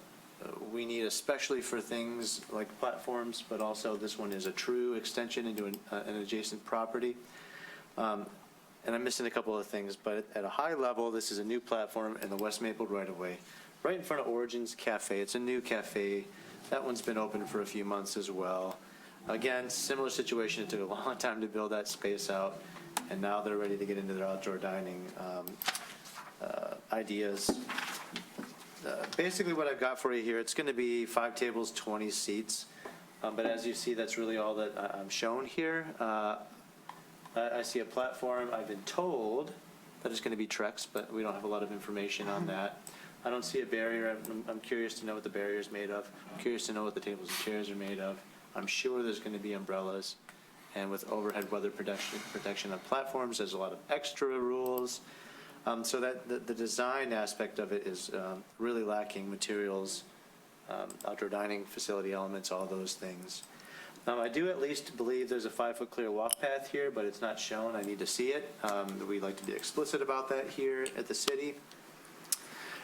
we need, especially for things like platforms, but also this one is a true extension into an adjacent property. And I'm missing a couple of things, but at a high level, this is a new platform in the West Maple right-of-way, right in front of Origins Cafe. It's a new cafe. That one's been open for a few months as well. Again, similar situation. It took a long time to build that space out, and now they're ready to get into their outdoor dining ideas. Basically what I've got for you here, it's going to be 5 tables, 20 seats. But as you see, that's really all that I'm shown here. I see a platform. I've been told that it's going to be Trex, but we don't have a lot of information on that. I don't see a barrier. I'm curious to know what the barrier is made of. I'm curious to know what the tables and chairs are made of. I'm sure there's going to be umbrellas. And with overhead weather protection on platforms, there's a lot of extra rules. So that the design aspect of it is really lacking: materials, outdoor dining facility elements, all those things. I do at least believe there's a 5-foot clear walk path here, but it's not shown. I need to see it. We'd like to be explicit about that here at the city.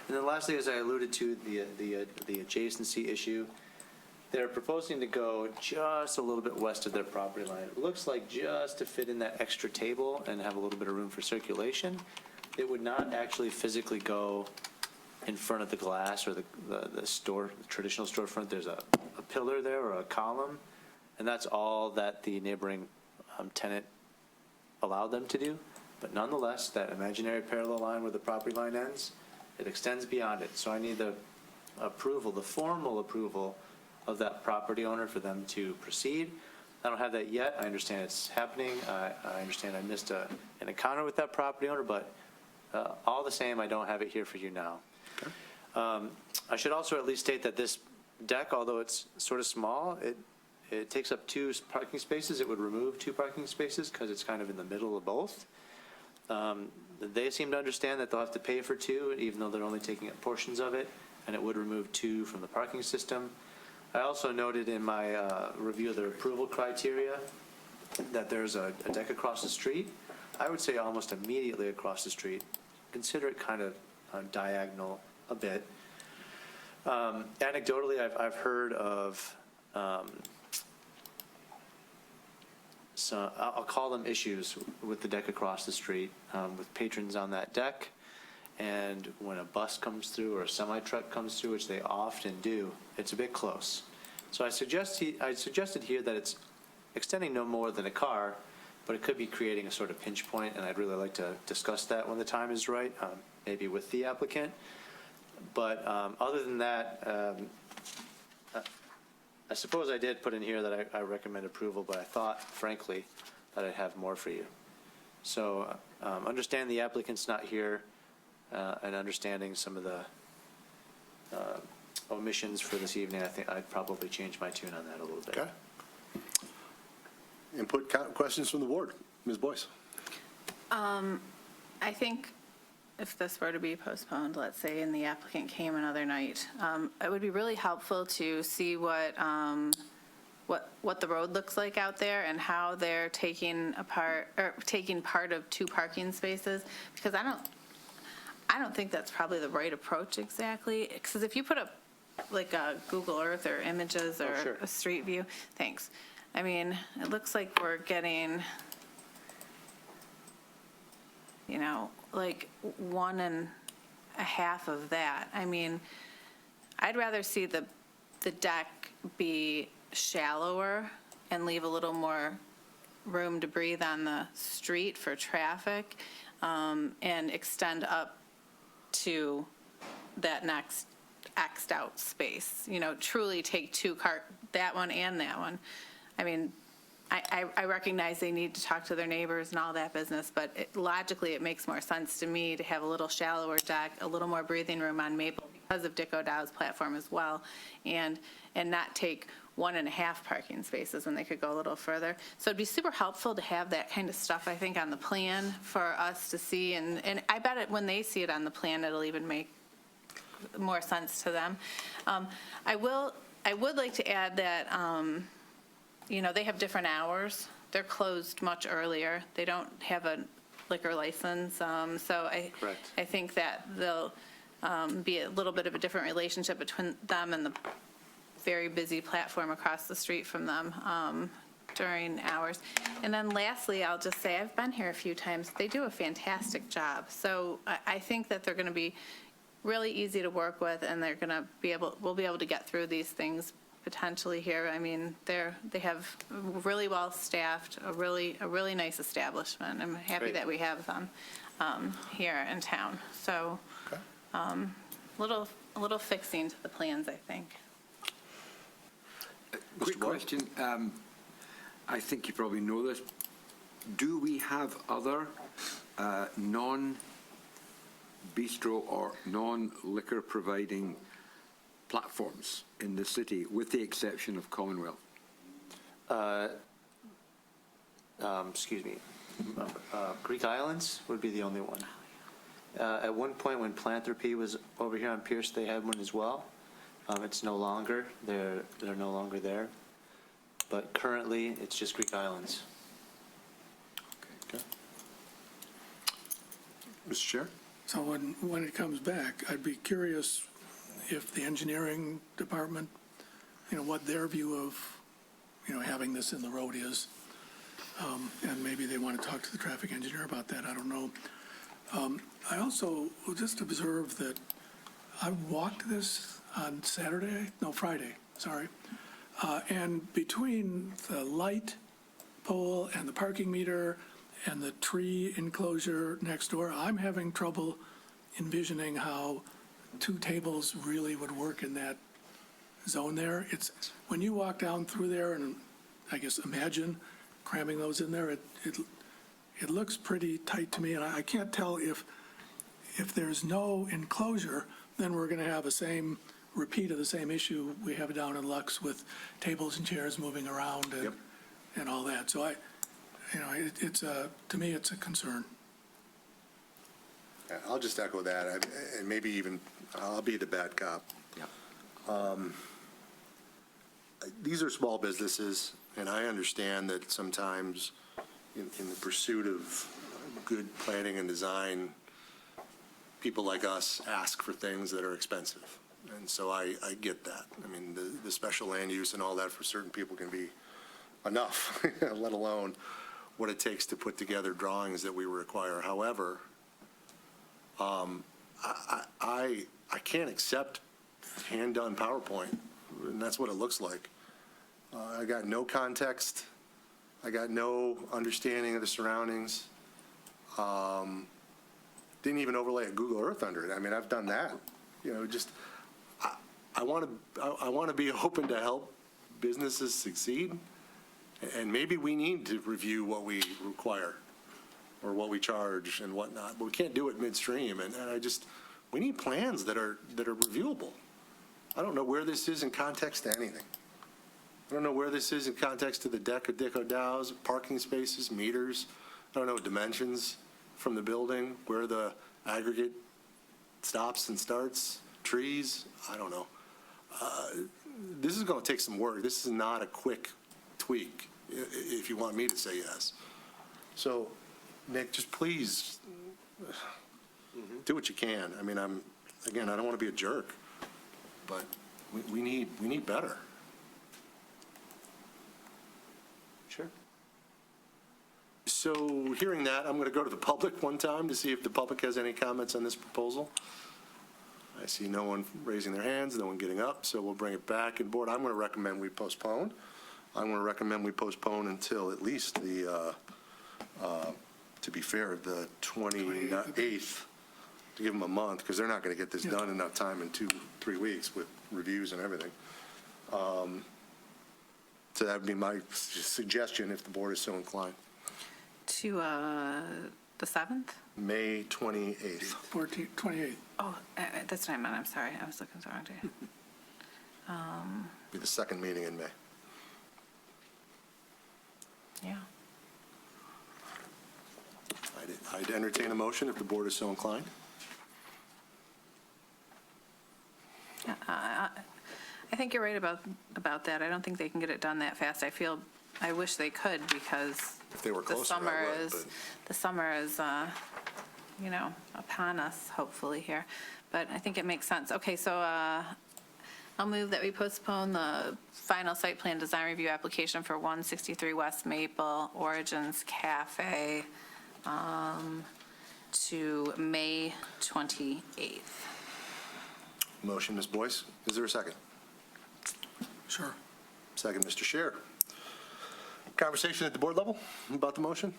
And then lastly, as I alluded to, the adjacency issue, they're proposing to go just a little bit west of their property line. It looks like just to fit in that extra table and have a little bit of room for circulation. It would not actually physically go in front of the glass or the store, the traditional storefront. There's a pillar there or a column, and that's all that the neighboring tenant allowed them to do. But nonetheless, that imaginary parallel line where the property line ends, it extends beyond it. So I need the approval, the formal approval of that property owner for them to proceed. I don't have that yet. I understand it's happening. I understand I missed an encounter with that property owner, but all the same, I don't have it here for you now. Okay. I should also at least state that this deck, although it's sort of small, it takes up 2 parking spaces. It would remove 2 parking spaces because it's kind of in the middle of both. They seem to understand that they'll have to pay for 2, even though they're only taking up portions of it, and it would remove 2 from the parking system. I also noted in my review of the approval criteria that there's a deck across the street. I would say almost immediately across the street. Consider it kind of diagonal a bit. Anecdotally, I've heard of so I'll call them issues with the deck across the street, with patrons on that deck, and when a bus comes through or a semi-truck comes through, which they often do, it's a bit close. So I suggested here that it's extending no more than a car, but it could be creating a sort of pinch point, and I'd really like to discuss that when the time is right, maybe with the applicant. But other than that, I suppose I did put in here that I recommend approval, but I thought, frankly, that I'd have more for you. So understand the applicant's not here, and understanding some of the omissions for this evening, I think I'd probably change my tune on that a little bit. Okay. Input, questions from the board? Ms. Boyce? I think if this were to be postponed, let's say, and the applicant came another night, it would be really helpful to see what the road looks like out there and how they're taking part of 2 parking spaces, because I don't think that's probably the right approach exactly. Because if you put up like a Google Earth or images or sure. a street view, thanks. I mean, it looks like we're getting, like 1.5 of that. I mean, I'd rather see the the deck be shallower and leave a little more room to breathe on the street for traffic, and extend up to that next Xed out space, truly take that one and that one. I mean, I recognize they need to talk to their neighbors and all that business, but logically, it makes more sense to me to have a little shallower deck, a little more breathing room on Maple because of Dick O'Dowd's platform as well, and not take 1.5 parking spaces when they could go a little further. So it'd be super helpful to have that kind of stuff, I think, on the plan for us to see, and I bet when they see it on the plan, it'll even make more sense to them. I would like to add that, they have different hours. They're closed much earlier. They don't have a liquor license, so Correct. I think that there'll be a little bit of a different relationship between them and the very busy platform across the street from them during hours. And then lastly, I'll just say, I've been here a few times. They do a fantastic job. So I think that they're going to be really easy to work with, and we'll be able to get through these things potentially here. I mean, they have really well staffed, a really nice establishment. I'm happy Great. that we have them here in town. So, a little fixing to the plans, I think. Quick question. I think you probably know this. Do we have other non-bistro or non-liquor providing platforms in the city, with the exception of Commonwealth? Excuse me. Greek Islands would be the only one. At one point, when Philanthropy was over here on Pierce, they had one as well. It's no longer. They're no longer there. But currently, it's just Greek Islands. Okay. Mr. Chair? So when it comes back, I'd be curious if the engineering department, what their view of, having this in the road is. And maybe they want to talk to the traffic engineer about that. I don't know. I also just observed that I walked this on Friday, and between the light pole and the parking meter and the tree enclosure next door, I'm having trouble envisioning how 2 tables really would work in that zone there. It's when you walk down through there, and I guess imagine cramming those in there, it looks pretty tight to me, and I can't tell if there's no enclosure, then we're going to have a repeat of the same issue we have down in Lux with tables and chairs moving around and all that. So to me, it's a concern. Yeah, I'll just echo that, and maybe even I'll be the bad cop. Yeah. These are small businesses, and I understand that sometimes in the pursuit of good planning and design, people like us ask for things that are expensive. And so I get that. I mean, the special land use and all that for certain people can be enough, let alone what it takes to put together drawings that we require. However, I can't accept hand-done PowerPoint, and that's what it looks like. I got no context. I got no understanding of the surroundings. Didn't even overlay a Google Earth under it. I mean, I've done that. I want to be open to help businesses succeed, and maybe we need to review what we require or what we charge and whatnot, but we can't do it midstream. And we need plans that are reviewable. I don't know where this is in context to anything. I don't know where this is in context to the deck of Dick O'Dowd's, parking spaces, meters. I don't know dimensions from the building, where the aggregate stops and starts, trees. I don't know. This is going to take some work. This is not a quick tweak, if you want me to say yes. So, Nick, just please do what you can. I mean, I don't want to be a jerk, but we need better. Sure. So, hearing that, I'm going to go to the public one time to see if the public has any comments on this proposal. I see no one raising their hands, no one getting up, so we'll bring it back. And Board, I'm going to recommend we postpone. I'm going to recommend we postpone until at least the, to be fair, the 28th, to give them a month, because they're not going to get this done in enough time in 2-3 weeks with reviews and everything. So that would be my suggestion if the board is so inclined. To the 7th? May 28th. 28th. Oh, that's what I meant, I'm sorry, I was looking at the wrong day. Be the second meeting in May. Yeah. I'd entertain a motion if the board is so inclined. I think you're right about that. I don't think they can get it done that fast. I wish they could because If they were the closer, I summer would, is, but- the summer is, upon us, hopefully here. But I think it makes sense. Okay, so I'll move that we postpone the final site plan design review application for 163 West Maple Origins Cafe to May 28th. Motion, Ms. Boyce. Is there a second? Sure. Second, Mr. Scher. Conversation at the board level about the motion?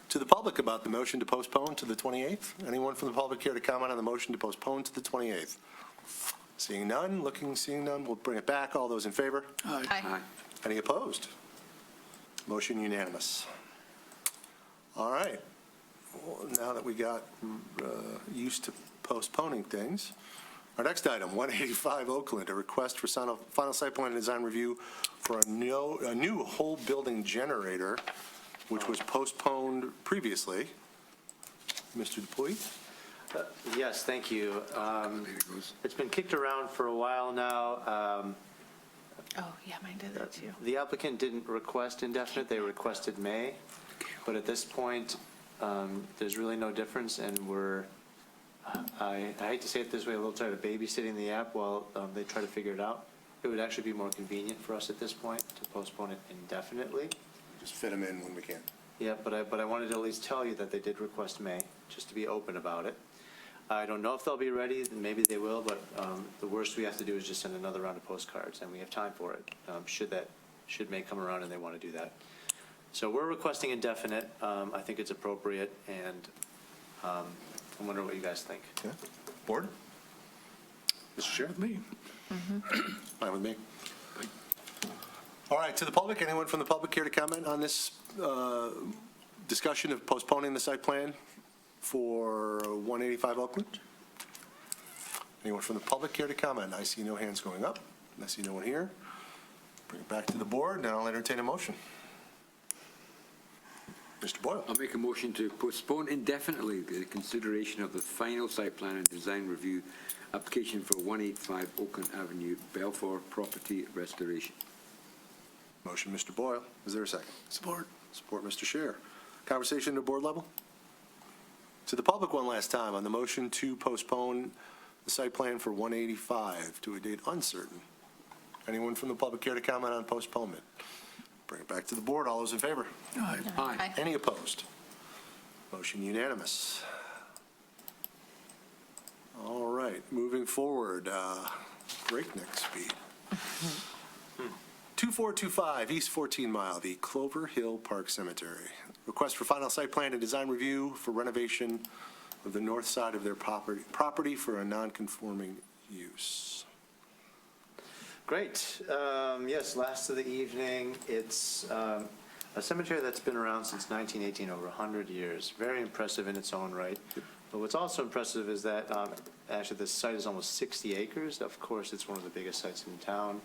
To the public about the motion to postpone to the 28th? Anyone from the public here to comment on the motion to postpone to the 28th? Seeing none, seeing none, we'll bring it back. All those in favor? Aye. Any opposed? Motion unanimous. All right. Well, now that we got used to postponing things, our next item, 185 Oakland, a request for final site plan and design review for a new whole building generator, which was postponed previously. Mr. Dupuy? Yes, thank you. It's been kicked around for a while now. Oh, yeah, mine did that too. The applicant didn't request indefinite, they requested May. But at this point, there's really no difference, and I hate to say it this way, a little tired of babysitting the app while they try to figure it out. It would actually be more convenient for us at this point to postpone it indefinitely. Just fit them in when we can. Yeah, but I wanted to at least tell you that they did request May, just to be open about it. I don't know if they'll be ready, maybe they will, but the worst we have to do is just send another round of postcards, and we have time for it, should May come around and they want to do that. So we're requesting indefinite. I think it's appropriate, and I'm wondering what you guys think. Okay. Board? Mr. Scher? With me. Fine with me. All right, to the public, anyone from the public here to comment on this discussion of postponing the site plan for 185 Oakland? Anyone from the public here to comment? I see no hands going up. I see no one here. Bring it back to the board, and I'll entertain a motion. Mr. Boyle. I'll make a motion to postpone indefinitely the consideration of the final site plan and design review application for 185 Oakland Avenue, Belfour property restoration. Motion, Mr. Boyle. Is there a second? Support. Support, Mr. Scher. Conversation at the board level? To the public one last time on the motion to postpone the site plan for 185 to a date uncertain. Anyone from the public here to comment on postponement? Bring it back to the board. All those in favor? Aye. Aye. Any opposed? Motion unanimous. All right, moving forward, breakneck speed. 2425 East 14 Mile, the Clover Hill Park Cemetery. Request for final site plan and design review for renovation of the north side of their property for a non-conforming use. Great. Yes, last of the evening. It's a cemetery that's been around since 1918, over 100 years. Very impressive in its own right. But what's also impressive is that actually this site is almost 60 acres. Of course, it's one of the biggest sites in town.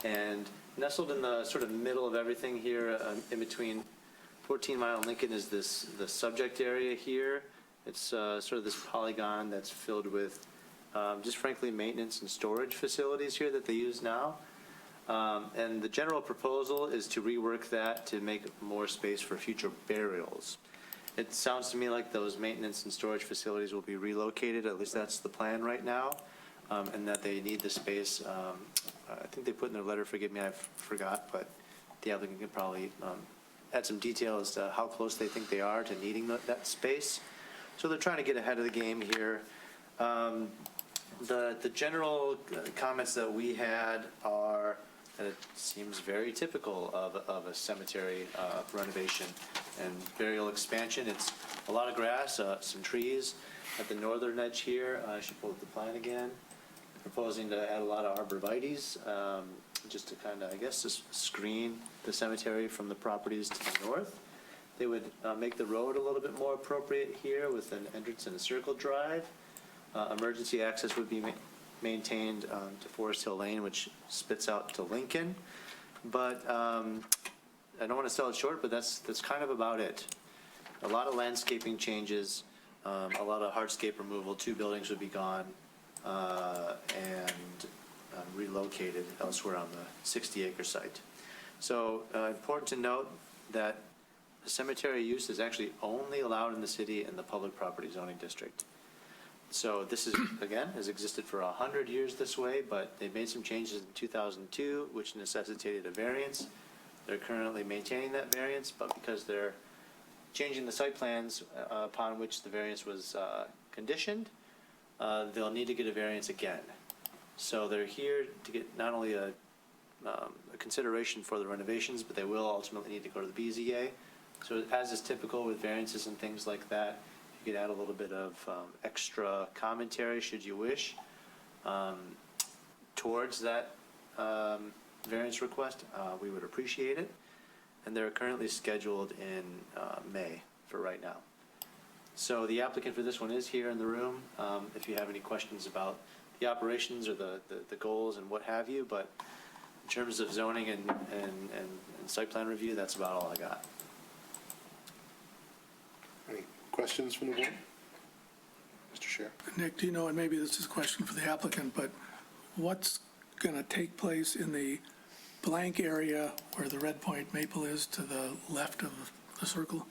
And nestled in the sort of middle of everything here, in between 14 Mile and Lincoln, is the subject area here. It's sort of this polygon that's filled with just frankly maintenance and storage facilities here that they use now. And the general proposal is to rework that to make more space for future burials. It sounds to me like those maintenance and storage facilities will be relocated, at least that's the plan right now, and that they need the space. I think they put in their letter, forgive me, I forgot, but the applicant can probably add some detail as to how close they think they are to needing that space. So they're trying to get ahead of the game here. The general comments that we had are that it seems very typical of a cemetery renovation and burial expansion. It's a lot of grass, some trees at the northern edge here. I should pull up the plan again. Proposing to add a lot of arborvitaes, just to kind of, I guess, just screen the cemetery from the properties to the north. They would make the road a little bit more appropriate here with an entrance and a circle drive. Emergency access would be maintained to Forest Hill Lane, which spits out to Lincoln. But I don't want to sell it short, but that's kind of about it. A lot of landscaping changes, a lot of hardscape removal. 2 buildings would be gone and relocated elsewhere on the 60-acre site. So important to note that the cemetery use is actually only allowed in the city in the public property zoning district. So this is, again, has existed for 100 years this way, but they made some changes in 2002, which necessitated a variance. They're currently maintaining that variance, but because they're changing the site plans upon which the variance was conditioned, they'll need to get a variance again. So they're here to get not only a consideration for the renovations, but they will ultimately need to go to the BZA. So as is typical with variances and things like that, you could add a little bit of extra commentary, should you wish, towards that variance request. We would appreciate it. And they're currently scheduled in May for right now. So the applicant for this one is here in the room, if you have any questions about the operations or the goals and what have you. But in terms of zoning and site plan review, that's about all I got. Any questions from the board? Mr. Chair. Nick, do you know, and maybe this is a question for the applicant, but what's going to take place in the blank area where the Red Point Maple is to the left of the circle?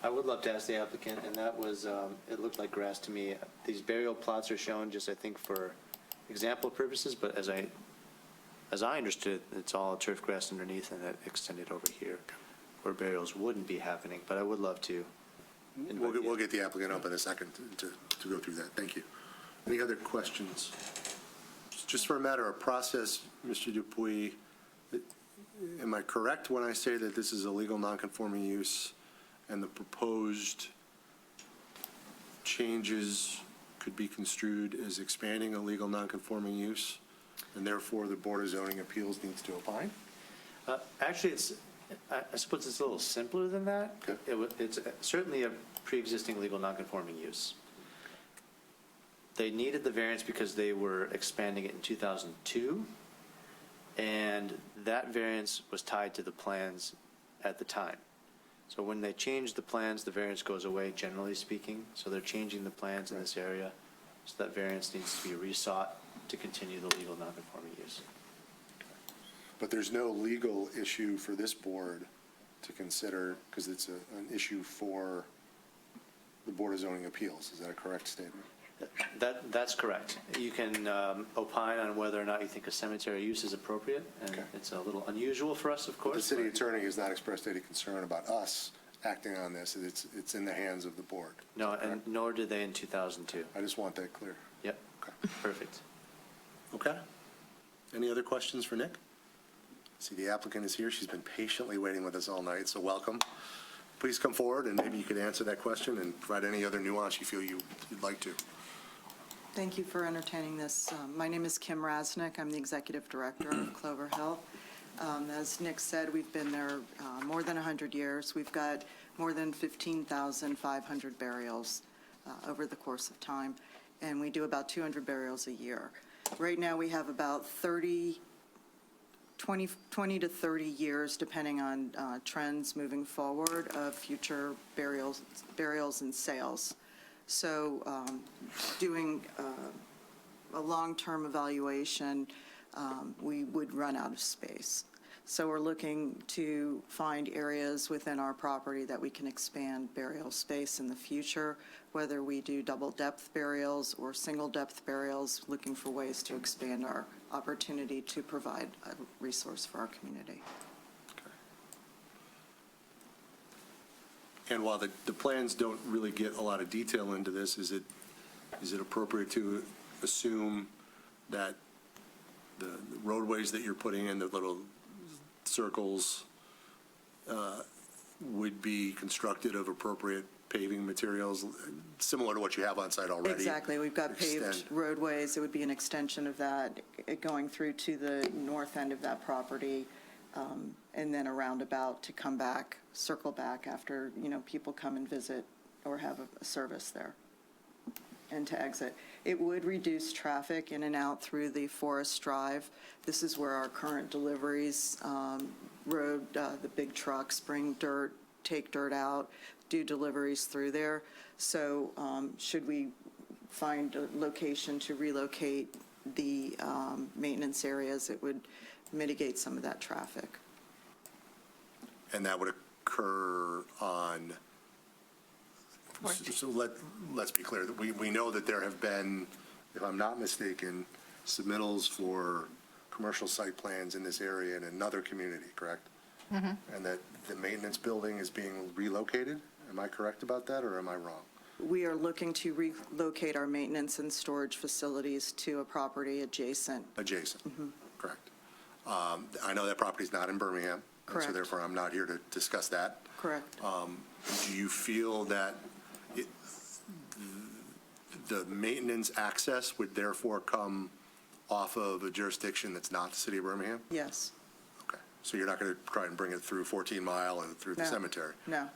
I would love to ask the applicant, and that was, it looked like grass to me. These burial plots are shown just, I think, for example purposes, but as I understood, it's all turf grass underneath, and that extended over here where burials wouldn't be happening, but I would love to. We'll get the applicant up in a second to go through that. Thank you. Any other questions? Just for a matter of process, Mr. Dupuy, am I correct when I say that this is a legal nonconforming use and the proposed changes could be construed as expanding a legal nonconforming use, and therefore the Board of Zoning Appeals needs to opine? Actually, I suppose it's a little simpler than that. Okay. It's certainly a pre-existing legal nonconforming use. They needed the variance because they were expanding it in 2002, and that variance was tied to the plans at the time. So when they change the plans, the variance goes away, generally speaking. So they're changing the plans in this area, so that variance needs to be resought to continue the legal nonconforming use. But there's no legal issue for this board to consider because it's an issue for the Board of Zoning Appeals. Is that a correct statement? That's correct. You can opine on whether or not you think a cemetery use is appropriate, and Okay. it's a little unusual for us, of But the course. city but- attorney has not expressed any concern about us acting on this. It's in the hands of the board. No, and nor did they in 2002. I just want that clear. Yep, Okay. perfect. Okay. Any other questions for Nick? See, the applicant is here. She's been patiently waiting with us all night, so welcome. Please come forward, and maybe you could answer that question and provide any other nuance you feel you'd like to. Thank you for entertaining this. My name is Kim Rasnick. I'm the Executive Director of Clover Hill. As Nick said, we've been there more than 100 years. We've got more than 15,500 burials over the course of time, and we do about 200 burials a year. Right now, we have about 20 to 30 years, depending on trends moving forward, of future burials and sales. So doing a long-term evaluation, we would run out of space. So we're looking to find areas within our property that we can expand burial space in the future, whether we do double-depth burials or single-depth burials, looking for ways to expand our opportunity to provide a resource for our community. And while the plans don't really get a lot of detail into this, is it is it appropriate to assume that the roadways that you're putting in, the little circles, would be constructed of appropriate paving materials, similar to what you have on site already? Exactly. We've got paved Extend. roadways. It would be an extension of that, going through to the north end of that property, and then a roundabout to come back, circle back after, people come and visit or have a service there, and to exit. It would reduce traffic in and out through the Forest Drive. This is where our current deliveries road, the big trucks bring dirt, take dirt out, do deliveries through there. So should we find a location to relocate the maintenance areas, it would mitigate some of that traffic. And that would occur on, so let's be clear, that we know that there have been, if I'm not mistaken, submittals for commercial site plans in this area in another community, correct? And that the maintenance building is being relocated? Am I correct about that, or am I wrong? We are looking to relocate our maintenance and storage facilities to a property adjacent. Adjacent, correct. I know that property's not in Birmingham. and Correct. So therefore, I'm not here to discuss that. Correct. Do you feel that the maintenance access would therefore come off of a jurisdiction that's not the city of Birmingham? Yes. Okay. So you're not going to try and bring it through 14 Mile and through the No. cemetery? No.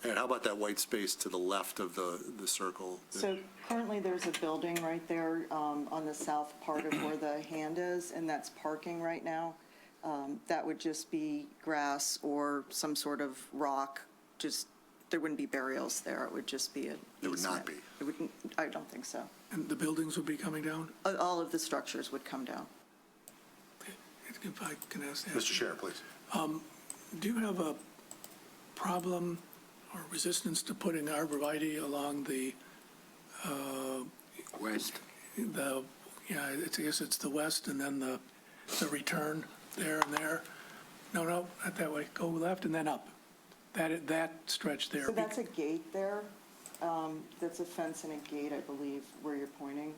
And how about that white space to the left of the circle? So currently, there's a building right there on the south part of where the hand is, and that's parking right now. That would just be grass or some sort of rock, there wouldn't be burials there. It would just be an There would not easement. be. It wouldn't, I don't think so. And the buildings would be coming down? All of the structures would come down. If I can ask that. Mr. Chair, please. Do you have a problem or resistance to putting arborvitae along the West. I guess it's the west and then the return there and there? No, not that way. Go left and then up. That stretch there. So that's a gate there. That's a fence and a gate, I believe, where you're pointing,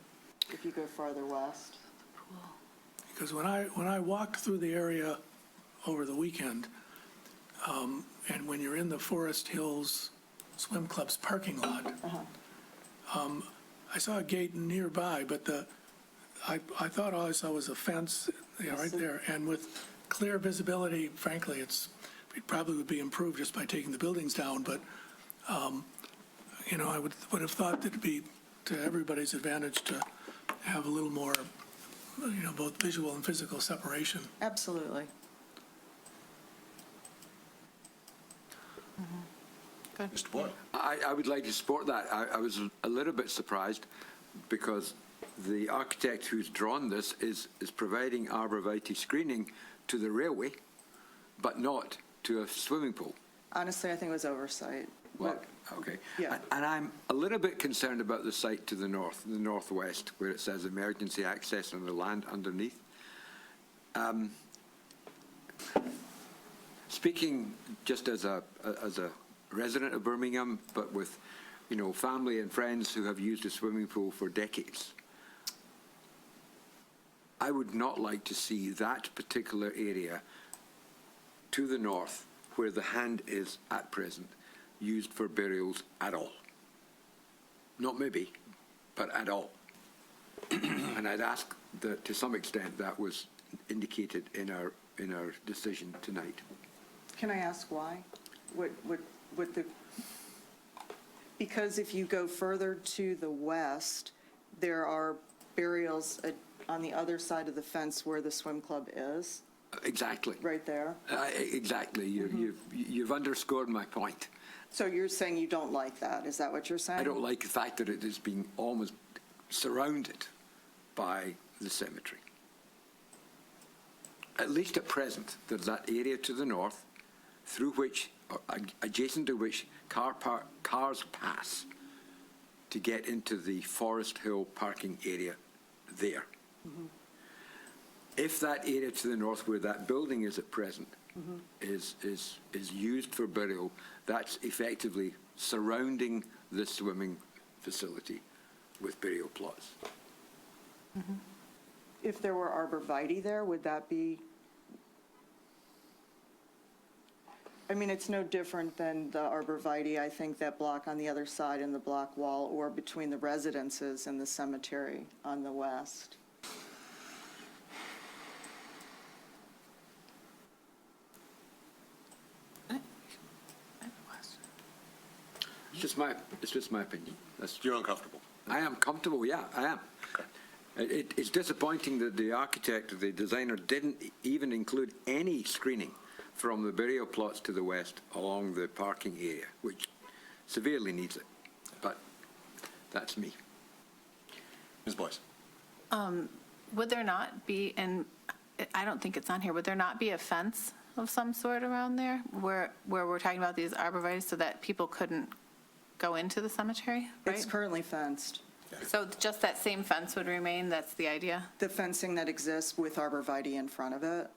if you go farther west. Because when I walked through the area over the weekend, and when you're in the Forest Hills Swim Club's parking lot, I saw a gate nearby, but I thought all I saw was a fence, right there. And with clear visibility, frankly, it probably would be improved just by taking the buildings down. But I would have thought that it'd be to everybody's advantage to have a little more, both visual and physical separation. Absolutely. Mr. Boyle. I would like to support that. I was a little bit surprised because the architect who's drawn this is providing arborvitae screening to the railway, but not to a swimming pool. Honestly, I think it was oversight. Well, okay. Yeah. And I'm a little bit concerned about the site to the north, the northwest, where it says emergency access on the land underneath. Speaking just as a resident of Birmingham, but with, family and friends who have used a swimming pool for decades, I would not like to see that particular area to the north, where the hand is at present, used for burials at all. Not maybe, but at all. And I'd ask that to some extent that was indicated in our decision tonight. Can I ask why? Because if you go further to the west, there are burials on the other side of the fence where the swim club is, Exactly. right there. Exactly. You've underscored my point. So you're saying you don't like that? Is that what you're saying? I don't like the fact that it is being almost surrounded by the cemetery. At least at present, there's that area to the north through which, or adjacent to which, cars pass to get into the Forest Hill parking area there. If that area to the north where that building is at present is used for burial, that's effectively surrounding the swimming facility with burial plots. If there were arborvitae there, would that be? I mean, it's no different than the arborvitae, I think, that block on the other side in the block wall or between the residences and the cemetery on the west. It's just my opinion. You're uncomfortable. I am comfortable, yeah, I am. It's disappointing that the architect, the designer, didn't even include any screening from the burial plots to the west along the parking area, which severely needs it. But that's me. Ms. Boyce? Would there not be, and I don't think it's on here, would there not be a fence of some sort around there where we're talking about these arborvitae so that people couldn't go into the cemetery, right? It's currently fenced. So just that same fence would remain, that's the idea? The fencing that exists with arborvitae in front of it.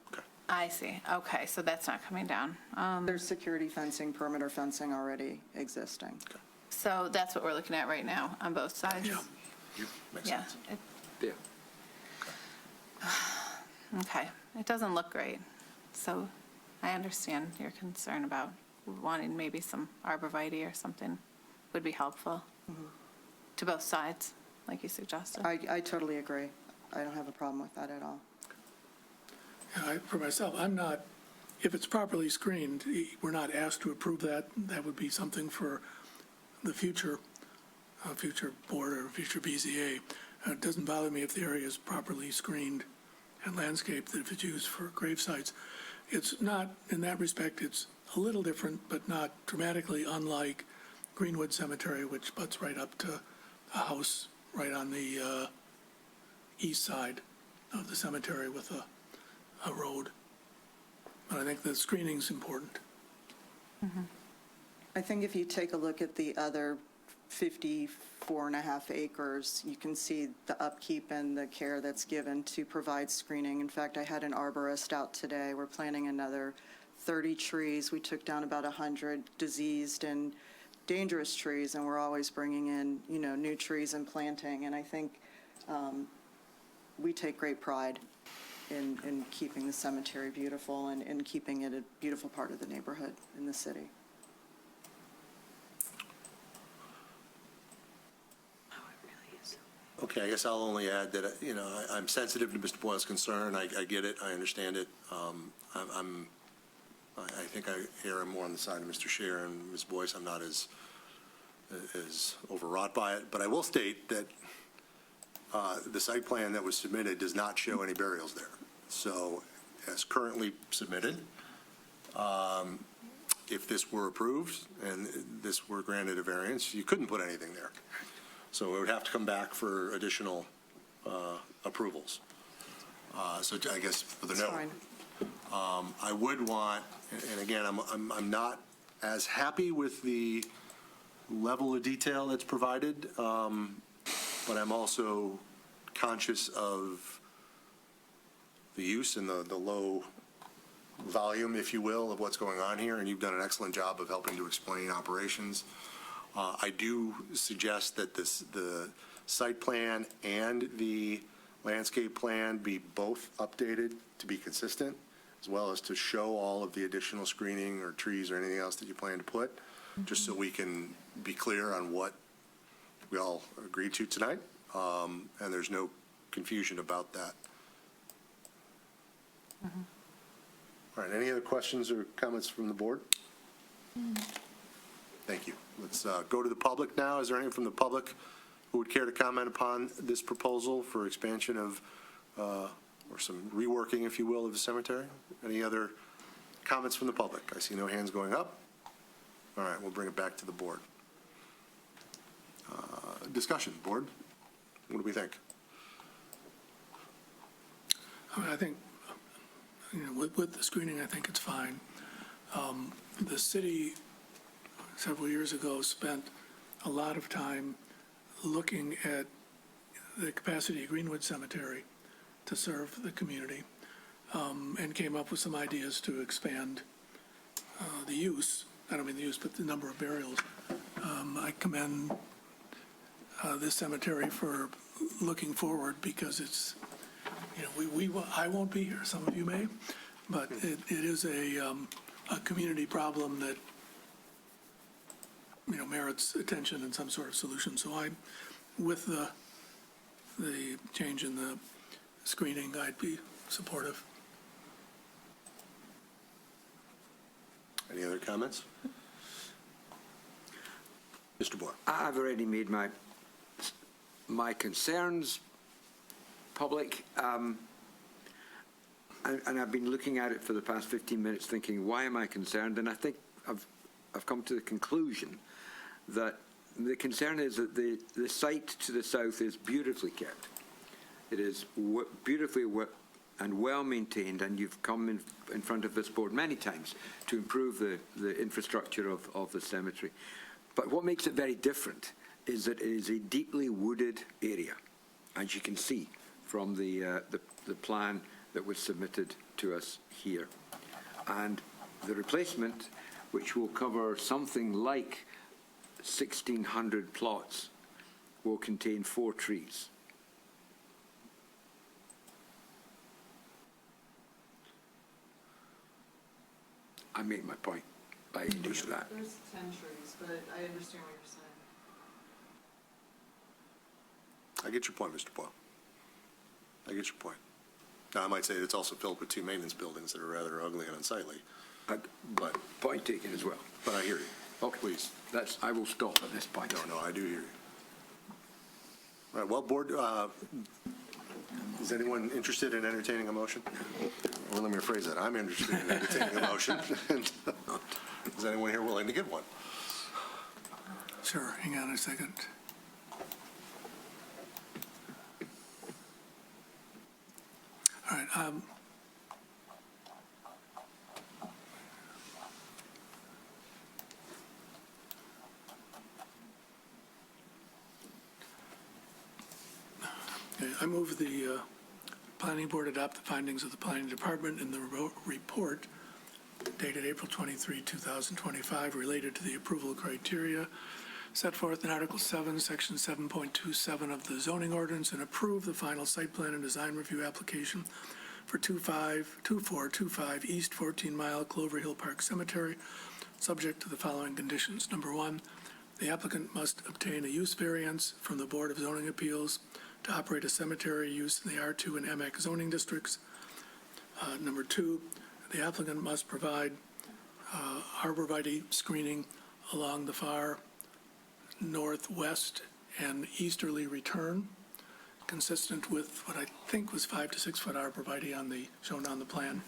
I see, okay, so that's not coming down. There's security fencing, perimeter fencing already existing. So that's what we're looking at right now on both sides? Yeah. Makes Yeah, sense. There. okay, it doesn't look great. So I understand your concern about wanting maybe some arborvitae or something would be helpful to both sides, like you suggested. I totally agree. I don't have a problem with that at all. For myself, I'm not, if it's properly screened, we're not asked to approve that. That would be something for the future board or future BZA. It doesn't bother me if the area is properly screened and landscaped, if it's used for grave sites. It's not, in that respect, it's a little different, but not dramatically unlike Greenwood Cemetery, which butts right up to a house right on the east side of the cemetery with a road. But I think the screening's important. I think if you take a look at the other 54.5 acres, you can see the upkeep and the care that's given to provide screening. In fact, I had an arborist out today. We're planting another 30 trees. We took down about 100 diseased and dangerous trees, and we're always bringing in, new trees and planting. And I think we take great pride in keeping the cemetery beautiful and in keeping it a beautiful part of the neighborhood in the city. Okay, I guess I'll only add that, I'm sensitive to Mr. Boyle's concern. I get it. I understand it. I think I err more on the side of Mr. Scheer and Ms. Boyce. I'm not as overwrought by it. But I will state that the site plan that was submitted does not show any burials there. So as currently submitted, if this were approved and this were granted a variance, you couldn't put anything there. So it would have to come back for additional approvals. So I guess for the That's note. fine. I would want, and again, I'm not as happy with the level of detail that's provided, but I'm also conscious of the use and the low volume, if you will, of what's going on here, and you've done an excellent job of helping to explain operations. I do suggest that the site plan and the landscape plan be both updated to be consistent, as well as to show all of the additional screening or trees or anything else that you plan to put, just so we can be clear on what we all agreed to tonight, and there's no confusion about that. All right, any other questions or comments from the board? Thank you. Let's go to the public now. Is there anyone from the public who would care to comment upon this proposal for expansion of, or some reworking, if you will, of the cemetery? Any other comments from the public? I see no hands going up. All right, we'll bring it back to the board. Discussion, board. What do we think? I think, with the screening, I think it's fine. The city, several years ago, spent a lot of time looking at the capacity of Greenwood Cemetery to serve the community, and came up with some ideas to expand the use, I don't mean the use, but the number of burials I commend this cemetery for looking forward, because it's, I won't be here, some of you may, but it is a community problem that, merits attention and some sort of solution. So with the change in the screening, I'd be supportive. Any other comments? Mr. Boyle? I've already made my concerns public, and I've been looking at it for the past 15 minutes thinking, why am I concerned? And I think I've come to the conclusion that the concern is that the site to the south is beautifully kept. It is beautifully and well maintained, and you've come in front of this board many times to improve the infrastructure of the cemetery. But what makes it very different is that it is a deeply wooded area, as you can see from the plan that was submitted to us here. And the replacement, which will cover something like 1,600 plots, will contain 4 trees. I made my point by ending that. There's 10 trees, but I understand what you're saying. I get your point, Mr. Boyle. I get your point. Now, I might say it's also filled with 2 maintenance buildings that are rather ugly and unsightly, but Point taken as well. I hear you. Okay. Please. I will stop at this point. No, I do hear you. All right, well, board, is anyone interested in entertaining a motion? Well, let me rephrase that. I'm interested in entertaining a motion. Is anyone here willing to give one? Sure, hang on a second. All right, I move the planning board adopt the findings of the planning department in the report dated April 23, 2025, related to the approval criteria set forth in Article 7, Section 7.27 of the zoning ordinance, and approve the final site plan and design review application for 2425 East 14 Mile Clover Hill Park Cemetery, subject to the following conditions. Number 1, the applicant must obtain a use variance from the Board of Zoning Appeals to operate a cemetery use in the R2 and MX zoning districts. Number 2, the applicant must provide arborvitae screening along the far northwest and easterly return, consistent with what I think was 5 to 6 foot arborvitae shown on the plan.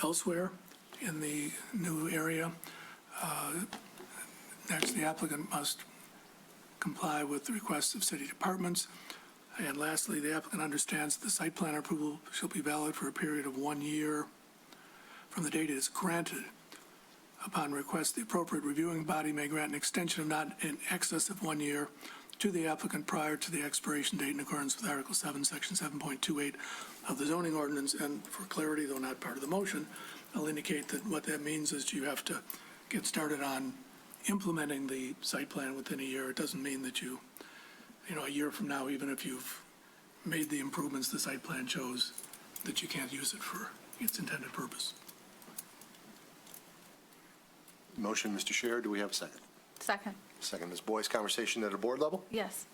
Elsewhere in the new area, next, the applicant must comply with the requests of city departments. And lastly, the applicant understands that the site plan approval shall be valid for a period of 1 year from the date it is granted. Upon request, the appropriate reviewing body may grant an extension of not in excess of 1 year to the applicant prior to the expiration date in accordance with Article 7, Section 7.28 of the zoning ordinance. And for clarity, though not part of the motion, I'll indicate that what that means is you have to get started on implementing the site plan within a year. It doesn't mean that a year from now, even if you've made the improvements the site plan shows, that you can't use it for its intended purpose. Motion, Mr. Chair, do we have a second? Second. Second, Ms. Boyce, conversation at a board level? Yes.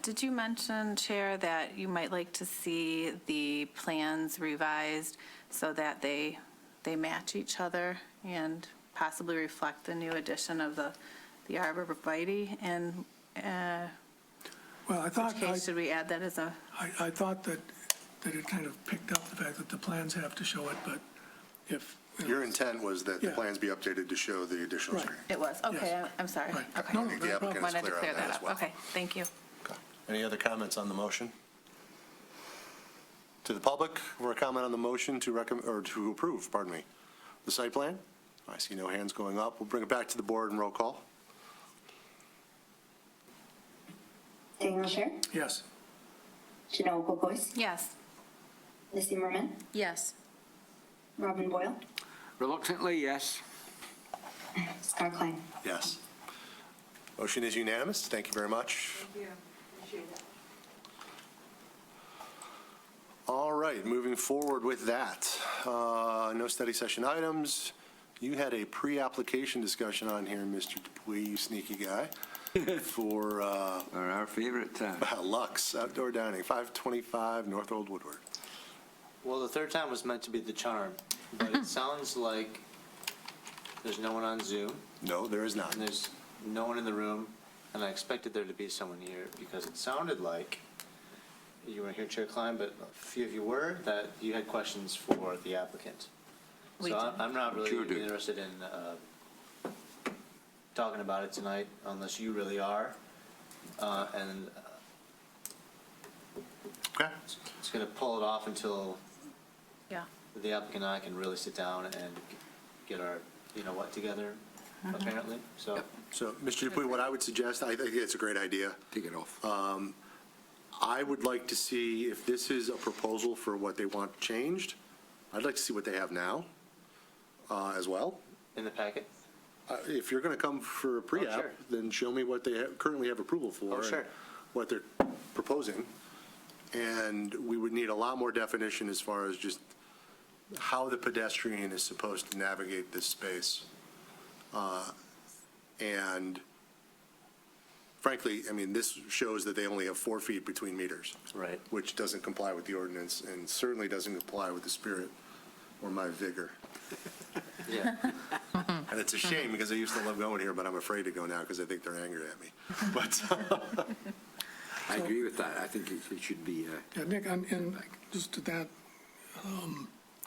Did you mention, Chair, that you might like to see the plans revised so that they match each other and possibly reflect the new addition of the arborvitae? And Well, I thought, which case should we add that as a? I thought that it kind of picked up the fact that the plans have to show it, but if. Your intent was that the Yeah. plans be updated to show the additional Right. screen. It was, okay, Yes. I'm sorry. Right. Okay. No, no, I think no the applicant is Wanted to clear clear on that that as up. well. Okay, thank you. Okay. Any other comments on the motion? To the public, for a comment on the motion to to approve, the site plan? I see no hands going up. We'll bring it back to the board and roll call. Daniel Sher, Yes. Genoa Boyce, Yes. Missy Merman, Yes. Robin Boyle, Reluctantly, yes. Scott Klein. Yes. Motion is unanimous. Thank you very much. All right, moving forward with that. No study session items. You had a pre-application discussion on here, Mr. Dupuy, you sneaky guy, for Or our favorite time. Lux Outdoor Dining, 525 North Old Woodward. Well, the third time was meant to be the charm, but it sounds like there's no one on Zoom, No, there is not. and there's no one in the room, and I expected there to be someone here, because it sounded like, you weren't here, Chair Klein, but a few of you were, that you had questions for the applicant. We So do. I'm not Sure really do. interested in talking about it tonight, unless you really are. And Okay. it's going to pull it off until Yeah. the applicant and I can really sit down and get our, what together, apparently, so. So, Mr. Dupuy, what I would suggest, I think it's a great idea. Take it off. I would like to see if this is a proposal for what they want changed. I'd like to see what they have now as well. In the packet? If you're going to come for a pre-app, sure. then show me what they currently have approval for. Oh, sure. and What they're proposing. And we would need a lot more definition as far as just how the pedestrian is supposed to navigate this space. And frankly, I mean, this shows that they only have 4 feet between meters. Right. Which doesn't comply with the ordinance and certainly doesn't comply with the spirit or my vigor. Yeah. And it's a shame because I used to love going here, but I'm afraid to go now because I think they're angry at me. But, I agree with that. I think it should be, Yeah, Nick, and just to that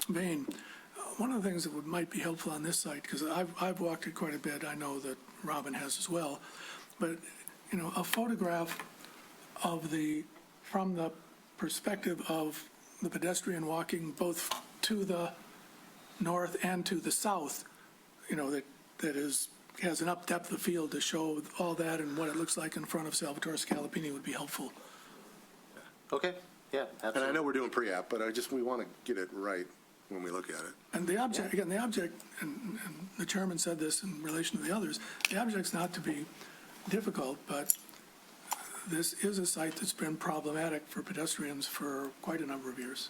vein, one of the things that might be helpful on this site, because I've walked it quite a bit, I know that Robin has as well, but, a photograph of from the perspective of the pedestrian walking both to the north and to the south, that has enough depth of field to show all that and what it looks like in front of Salvatore Scalapini would be helpful. Okay, yeah, absolutely. and I know we're doing pre-app, but we want to get it right when we look at it. And the object, again, and the chairman said this in relation to the others, the object's not to be difficult, but this is a site that's been problematic for pedestrians for quite a number of years.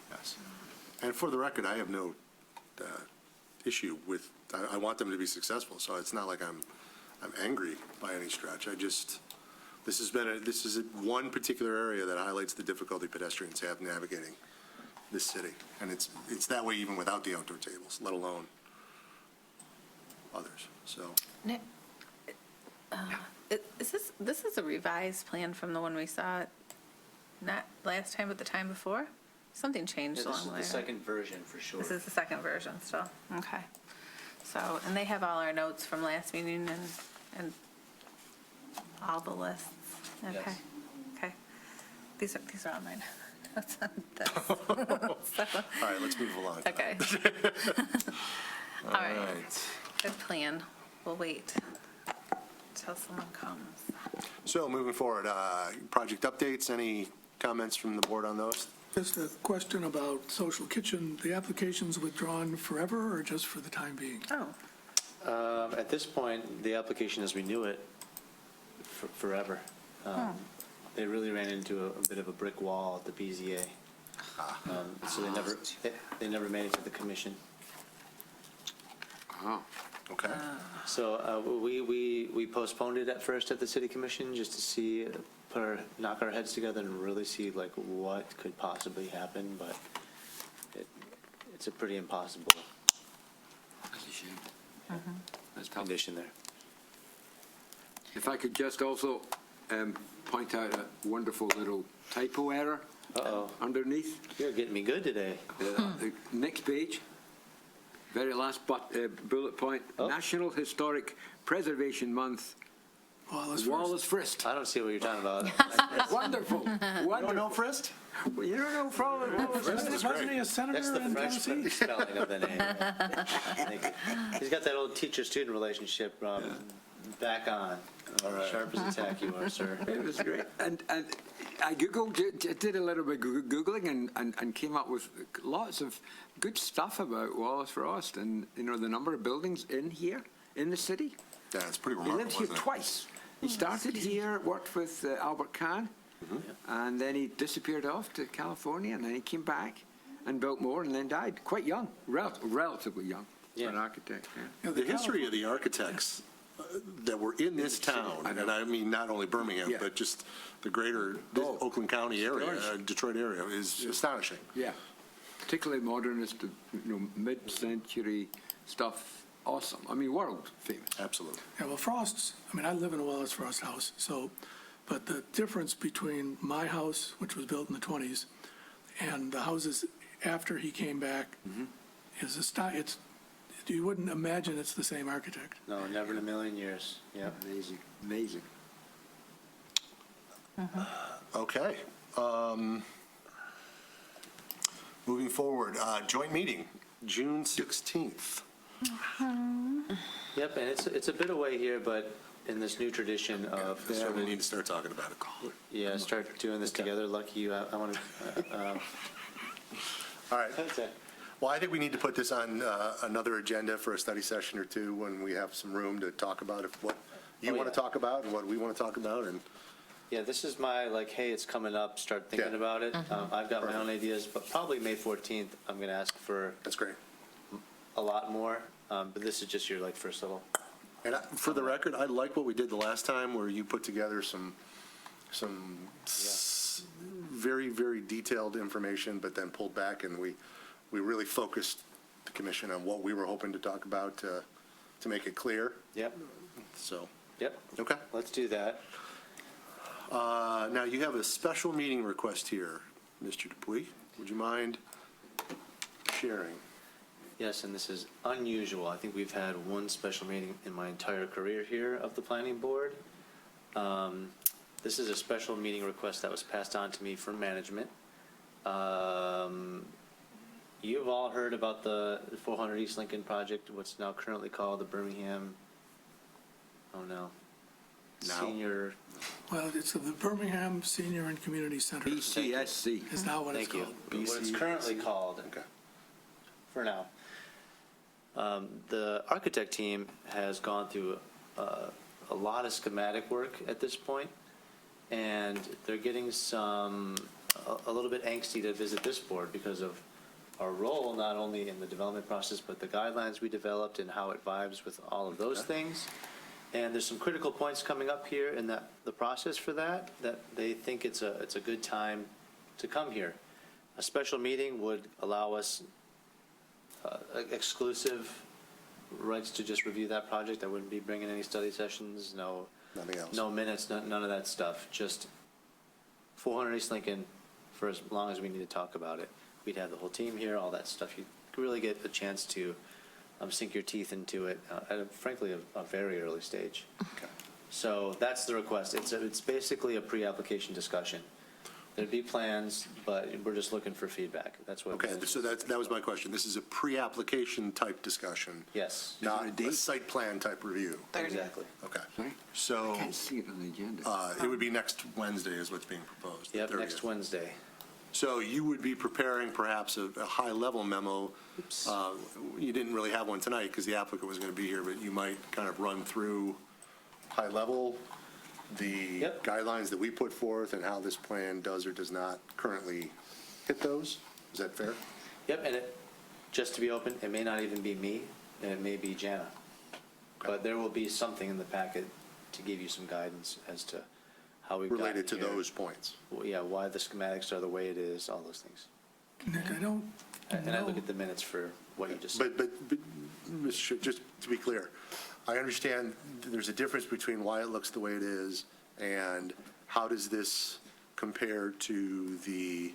Yes. And for the record, I have no issue with, I want them to be successful, so it's not like I'm angry by any stretch. This is one particular area that highlights the difficulty pedestrians have navigating this city. And it's that way even without the outdoor tables, let alone others, so. Nick, this is a revised plan from the one we saw, not last time, but the time before? Something changed Yeah, along this the is way. the second version, for sure. This is the second version still, okay. So, and they have all our notes from last meeting and all the lists, okay, Yes. okay. These are all mine. That's on this. So, All right, let's move along. okay. All right, good plan. We'll wait till someone comes. So moving forward, project updates, any comments from the board on those? Just a question about Social Kitchen, the application's withdrawn forever or just for the time being? Oh, At this point, the application as we knew it forever. They really ran into a bit of a brick wall at the BZA. So they never made it to the commission. oh, Okay. So we postponed it at first at the city commission just to see, knock our heads together and really see like what could possibly happen, but it's a pretty impossible that's a shame. That's tough. condition there. If I could just also point out a wonderful little typo error Uh-oh, underneath. you're getting me good today. The next page, very last bullet point, Oh. National Historic Preservation Month, Wallace Wallace first. Frist. I don't see what you're talking about. Wonderful, wonderful. Frist? You don't know probably Wallace Frist. Wasn't he a senator That's the in French Tennessee? spelling of the name. Thank you. He's got that old teacher-student relationship, Back on. All right. Sharp as a tack you are, sir. It was great. And I Googled, did a little bit of Googling and came up with lots of good stuff about Wallace Frost and, you know, the number of buildings in here, in the city. Yeah, it's pretty He remarkable, lived here isn't it? twice. He started here, worked with Albert Kahn, and then he disappeared off to California, and then he came back and built more, and then died quite young, relatively young for an architect. Yeah. The history of the architects that were in this town, and I mean not only Birmingham, Yeah. but just the greater Oakland County area, Astonishing. Detroit area, is astonishing. Yeah, particularly modernist, you know, mid-century stuff. Awesome. I mean, world famous. Absolutely. Yeah, well, Frost's, I mean, I live in a Wallace Frost house, so, but the difference between my house, which was built in the 20s, and the houses after he came back is it's, you wouldn't imagine it's the same architect. No, never in a million years. Yep. Amazing, amazing. Okay. Moving forward, joint meeting, June 16th. Yep, and it's a bit away here, but in this new tradition of Yeah, sort we of, need to start talking about it. yeah, start doing this together. Lucky you, I want to, All right. Well, I think we need to put this on another agenda for a study session or two when we have some room to talk about what you Oh, want to yeah. talk about and what we want to talk about. And yeah, this is my, like, hey, it's coming up, start thinking Yeah. about it. I've got my own ideas, but probably May 14th, I'm going to ask for that's great. a lot more, but this is just your, like, first little. And for the record, I like what we did the last time where you put together some very, very detailed information, but then pulled back and we really focused the commission on what we were hoping to talk about to make it clear. Yep, So, yep, okay. let's do that. Now, you have a special meeting request here, Mr. Dupuy. Would you mind sharing? Yes, and this is unusual. I think we've had one special meeting in my entire career here of the planning board. This is a special meeting request that was passed on to me from management. You've all heard about the 400 East Lincoln project, what's now currently called the Birmingham, oh no, Now. Senior, Well, it's the Birmingham Senior and Community Center BCSC. is now what it's thank you. called. What it's currently called. Okay. For now. The architect team has gone through a lot of schematic work at this point, and they're getting a little bit angsty to visit this board because of our role, not only in the development process, but the guidelines we developed and how it vibes with all of those things. And there's some critical points coming up here in the process for that they think it's a good time to come here. A special meeting would allow us exclusive rights to just review that project. I wouldn't be bringing any study sessions, Nothing else. no minutes, none of that stuff. Just 400 East Lincoln for as long as we need to talk about it. We'd have the whole team here, all that stuff. You could really get a chance to sink your teeth into it at frankly a very early stage. Okay. So that's the request. It's basically a pre-application discussion. There'd be plans, but we're just looking for feedback. That's what. Okay, so that was my question. This is a pre-application type discussion, Yes, not there a a date? site plan type review. exactly. Okay. Sorry? So Can't see it on the agenda. it would be next Wednesday is what's being proposed. the Yep, 30th. next Wednesday. So you would be preparing perhaps a high-level memo. Oops. You didn't really have one tonight because the applicant was going to be here, but you might kind of run through high-level the Yep. guidelines that we put forth and how this plan does or does not currently hit those? Is that fair? Yep, and just to be open, it may not even be me, and it may be Jana. But there will be something in the packet to give you some guidance as to how we've gotten Related to here. those points? Well, yeah, why the schematics are the way it is, all those things. Nick, I don't And I look know. at the minutes for what you just said. But, Mr. Chair, just to be clear, I understand there's a difference between why it looks the way it is and how does this compare to the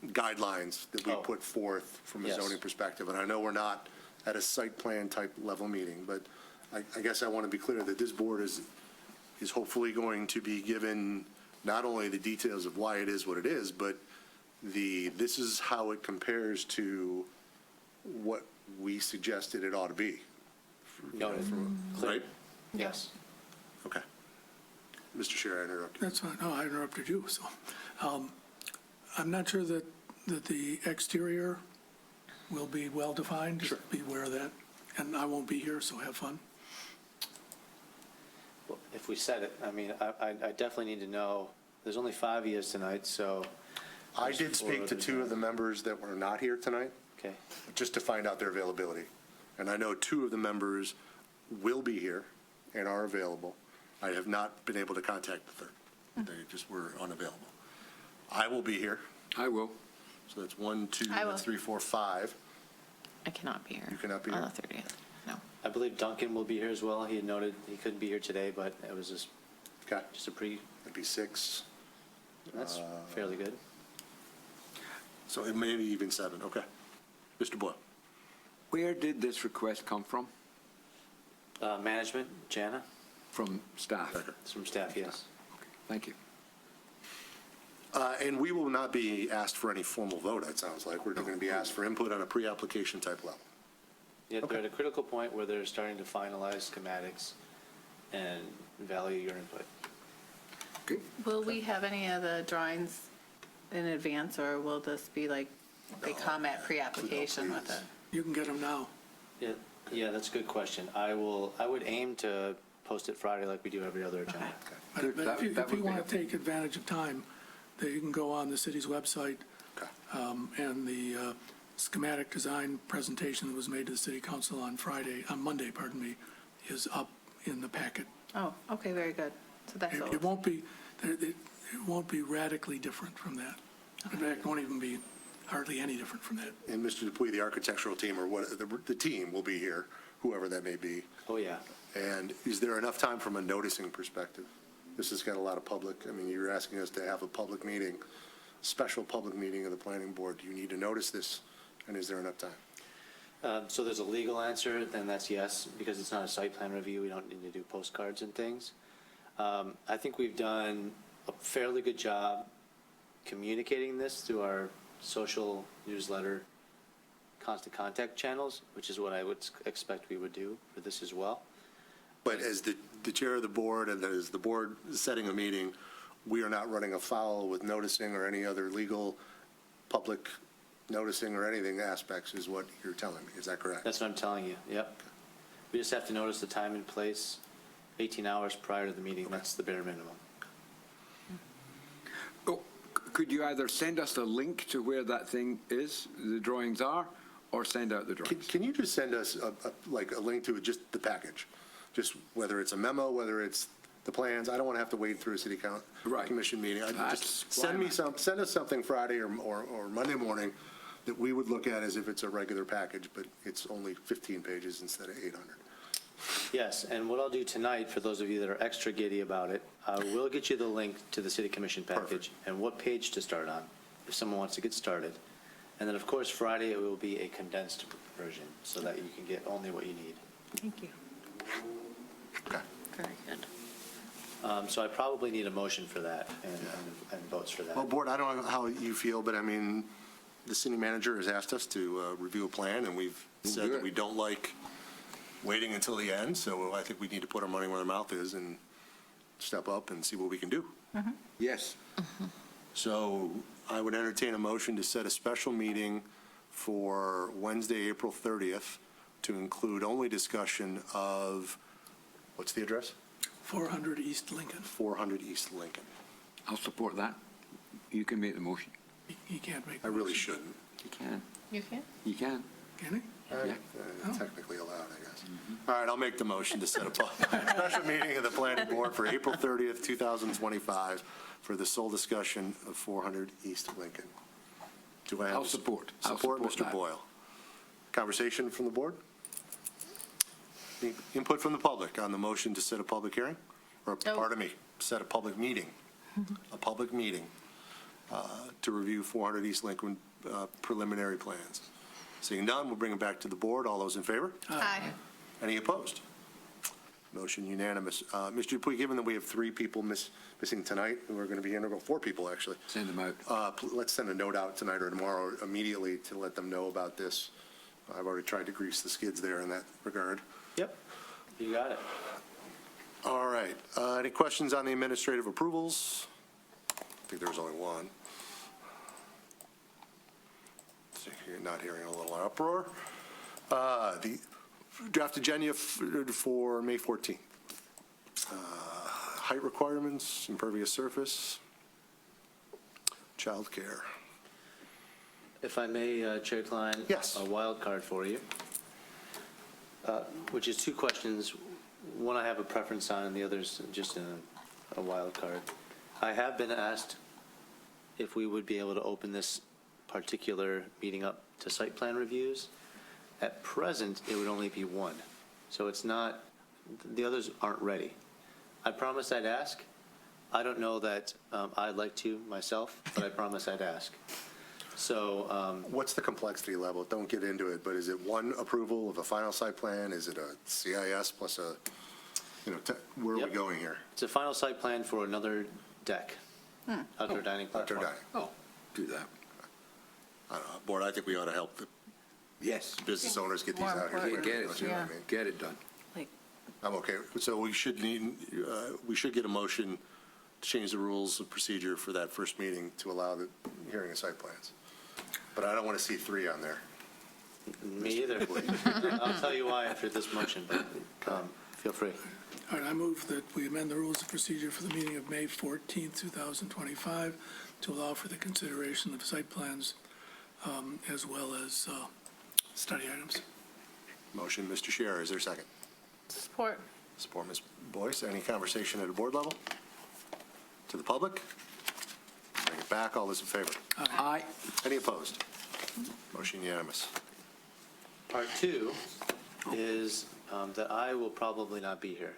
guidelines that we Oh. put forth from a Yes. zoning perspective. And I know we're not at a site plan type level meeting, but I guess I want to be clear that this board is hopefully going to be given not only the details of why it is what it is, but this is how it compares to what we suggested it ought to be Noted. right? Yes. Okay. Mr. Chair, I interrupted you. That's fine. No, I interrupted you, so. I'm not sure that the exterior will be well-defined. Sure. Just be aware of that. And I won't be here, so have fun. Well, if we set it, I mean, I definitely need to know, there's only 5 years tonight, so. I did speak to two of the members that were not here tonight, Okay. just to find out their availability. And I know two of the members will be here and are available. I have not been able to contact the third. They just were unavailable. I will be here, I will. so that's 1, 2, I will. that's 3, 4, 5. I cannot be here. You cannot be On here? the 30th, no. I believe Duncan will be here as well. He had noted he couldn't be here today, but it was just Okay, a pre, that'd be 6. that's fairly good. So it may be even 7, okay. Mr. Boyle? Where did this request come from? Management, Jana, From staff? it's from staff, yes. Thank you. And we will not be asked for any formal vote, it sounds like. We're going to be asked for input on a pre-application type level. Yeah, they're at a critical point where they're starting to finalize schematics and value your input. Okay. Will we have any of the drawings in advance, or will this be like, they come at pre-application with it? You can get them now. Yeah, that's a good question. I would aim to post it Friday like we do every other agenda. Good. But That if would you be want helpful. to take advantage of time, that you can go on the city's website, Okay. and the schematic design presentation that was made to the city council on Monday, is up in the packet. Oh, okay, very good. So that's all. It won't be radically different from that. In fact, it won't even be hardly any different from that. And Mr. Dupuy, the architectural team, or what, the team will be here, whoever that may be. Oh, yeah. And is there enough time from a noticing perspective? This has got a lot of public, I mean, you're asking us to have a public meeting, special public meeting of the planning board. Do you need to notice this, and is there enough time? So there's a legal answer, and that's yes, because it's not a site plan review, we don't need to do postcards and things. I think we've done a fairly good job communicating this through our social newsletter, constant contact channels, which is what I would expect we would do for this as well. But as the chair of the board and as the board setting a meeting, we are not running afoul with noticing or any other legal, public noticing or anything aspects is what you're telling me. Is that correct? That's what I'm telling you, yep. We just have to notice the time and place, 18 hours prior to the meeting, that's the bare minimum. Oh, could you either send us a link to where that thing is, the drawings are, or send out the drawings? Can you just send us like a link to just the package? Just whether it's a memo, whether it's the plans, I don't want to have to wait through a city Right. commission meeting. That's Just why send us something Friday or Monday morning that we would look at as if it's a regular package, but it's only 15 pages instead of 800. Yes, and what I'll do tonight, for those of you that are extra giddy about it, I will get you the link to the city commission package Perfect. and what page to start on, if someone wants to get started. And then, of course, Friday, it will be a condensed version, so that you can get only what you need. Thank you. Okay. Very good. So I probably need a motion for that and votes for that. Well, board, I don't know how you feel, but I mean, the city manager has asked us to review a plan, and we've said that we don't like waiting until the end, so I think we need to put our money where our mouth is and step up and see what we can do. Yes. So I would entertain a motion to set a special meeting for Wednesday, April 30th, to include only discussion of, what's the address? 400 East Lincoln. 400 East Lincoln. I'll support that. You can make the motion. He can't make. I really shouldn't. You can. You can? You can. Can he? Yeah. Technically allowed, I guess. All right, I'll make the motion to set a special meeting of the planning board for April 30th, 2025, for the sole discussion of 400 East Lincoln. Do I have? I'll support. I'll Support, support Mr. that. Boyle. Conversation from the board? Any input from the public on the motion to set a public hearing? Or, No. pardon me, set a public meeting? A public meeting to review 400 East Lincoln preliminary plans. Seeing none, we'll bring it back to the board. All those in favor? Aye. Any opposed? Motion unanimous. Mr. Dupuy, given that we have 3 people missing tonight, who are going to be integral, 4 people actually, Send them out. let's send a note out tonight or tomorrow immediately to let them know about this. I've already tried to grease the skids there in that regard. Yep, you got it. All right. Any questions on the administrative approvals? I think there was only one. So you're not hearing a little uproar. The draft agenda for May 14th. Height requirements, impervious surface, childcare. If I may, Chair Klein? Yes. A wild card for you, which is two questions. One I have a preference on, and the other's just a wild card. I have been asked if we would be able to open this particular meeting up to site plan reviews. At present, it would only be one. So it's not, the others aren't ready. I promised I'd ask. I don't know that I'd like to myself, but I promise I'd ask. So, What's the complexity level? Don't get into it, but is it one approval of a final site plan? Is it a CIS plus a, where are we Yep. going here? it's a final site plan for another deck, outdoor dining Outdoor platform. dining. Oh, do that. I don't know, Board, I think we ought to help the Yes, business owners get these out here. get quicker, it, don't you know what I mean? get it done. I'm okay. So we should get a motion to change the rules of procedure for that first meeting to allow the hearing of site plans. But I don't want to see 3 on there. Me either. I'll tell you why after this motion, but feel free. All right, I move that we amend the rules of procedure for the meeting of May 14th, 2025, to allow for the consideration of site plans as well as study items. Motion, Mr. Scherer, is there a second? Support. Support, Ms. Boyce. Any conversation at a board level? To the public? Bring it back. All those in favor? Aye. Any opposed? Motion unanimous. Part 2 is that I will probably not be here.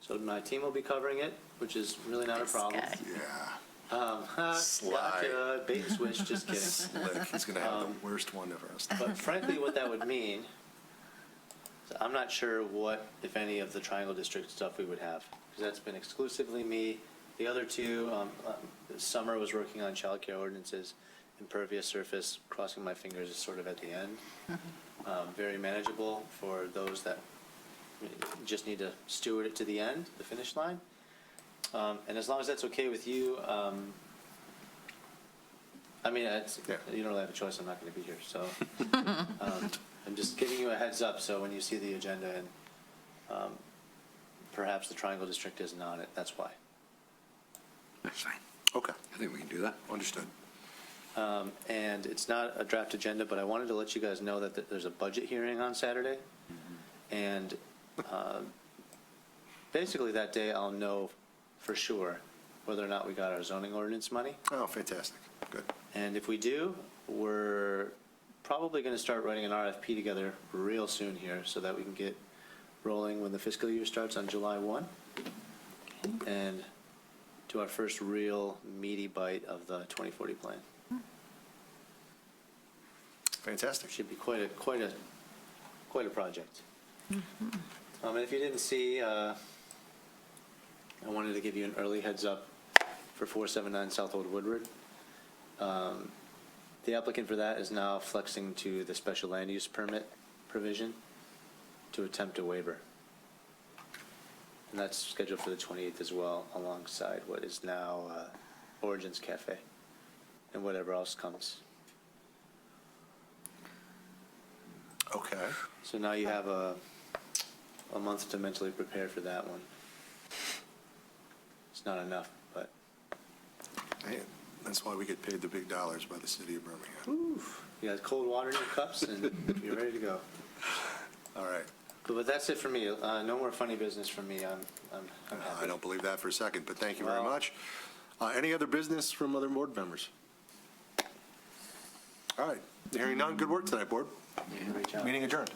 So my team will be covering it, which is really not a problem. Guy. Yeah. Sly. Gotcha, bait and switch, just kidding. Slick. He's going to have the worst one of us. But frankly, what that would mean, I'm not sure what, if any, of the Triangle District stuff we would have, because that's been exclusively me. The other two, Summer was working on childcare ordinances, impervious surface, crossing my fingers is sort of at the end. Very manageable for those that just need to steward it to the end, the finish line. And as long as that's okay with you, I mean, you don't really have a choice, I'm not going to be here, so. I'm just giving you a heads up, so when you see the agenda and perhaps the Triangle District isn't on it, that's why. That's fine. Okay. I think we can do that. Understood. And it's not a draft agenda, but I wanted to let you guys know that there's a budget hearing on Saturday. And basically that day, I'll know for sure whether or not we got our zoning ordinance money. Oh, fantastic. Good. And if we do, we're probably going to start writing an RFP together real soon here so that we can get rolling when the fiscal year starts on July 1. And do our first real meaty bite of the 2040 plan. Fantastic. Should be quite a project. And if you didn't see, I wanted to give you an early heads up for 479 South Old Woodward. The applicant for that is now flexing to the special land use permit provision to attempt a waiver. And that's scheduled for the 28th as well, alongside what is now Origins Cafe and whatever else comes. Okay. So now you have a month to mentally prepare for that one. It's not enough, but Man, that's why we get paid the big dollars by the city of Birmingham. you got cold water in your cups and you're ready to go. All right. But that's it for me. No more funny business from me. I'm happy. I don't believe that for a second, but thank you very Well- much. Any other business from other board members? All right. Hearing none, good work tonight, board. Great job. Meeting adjourned.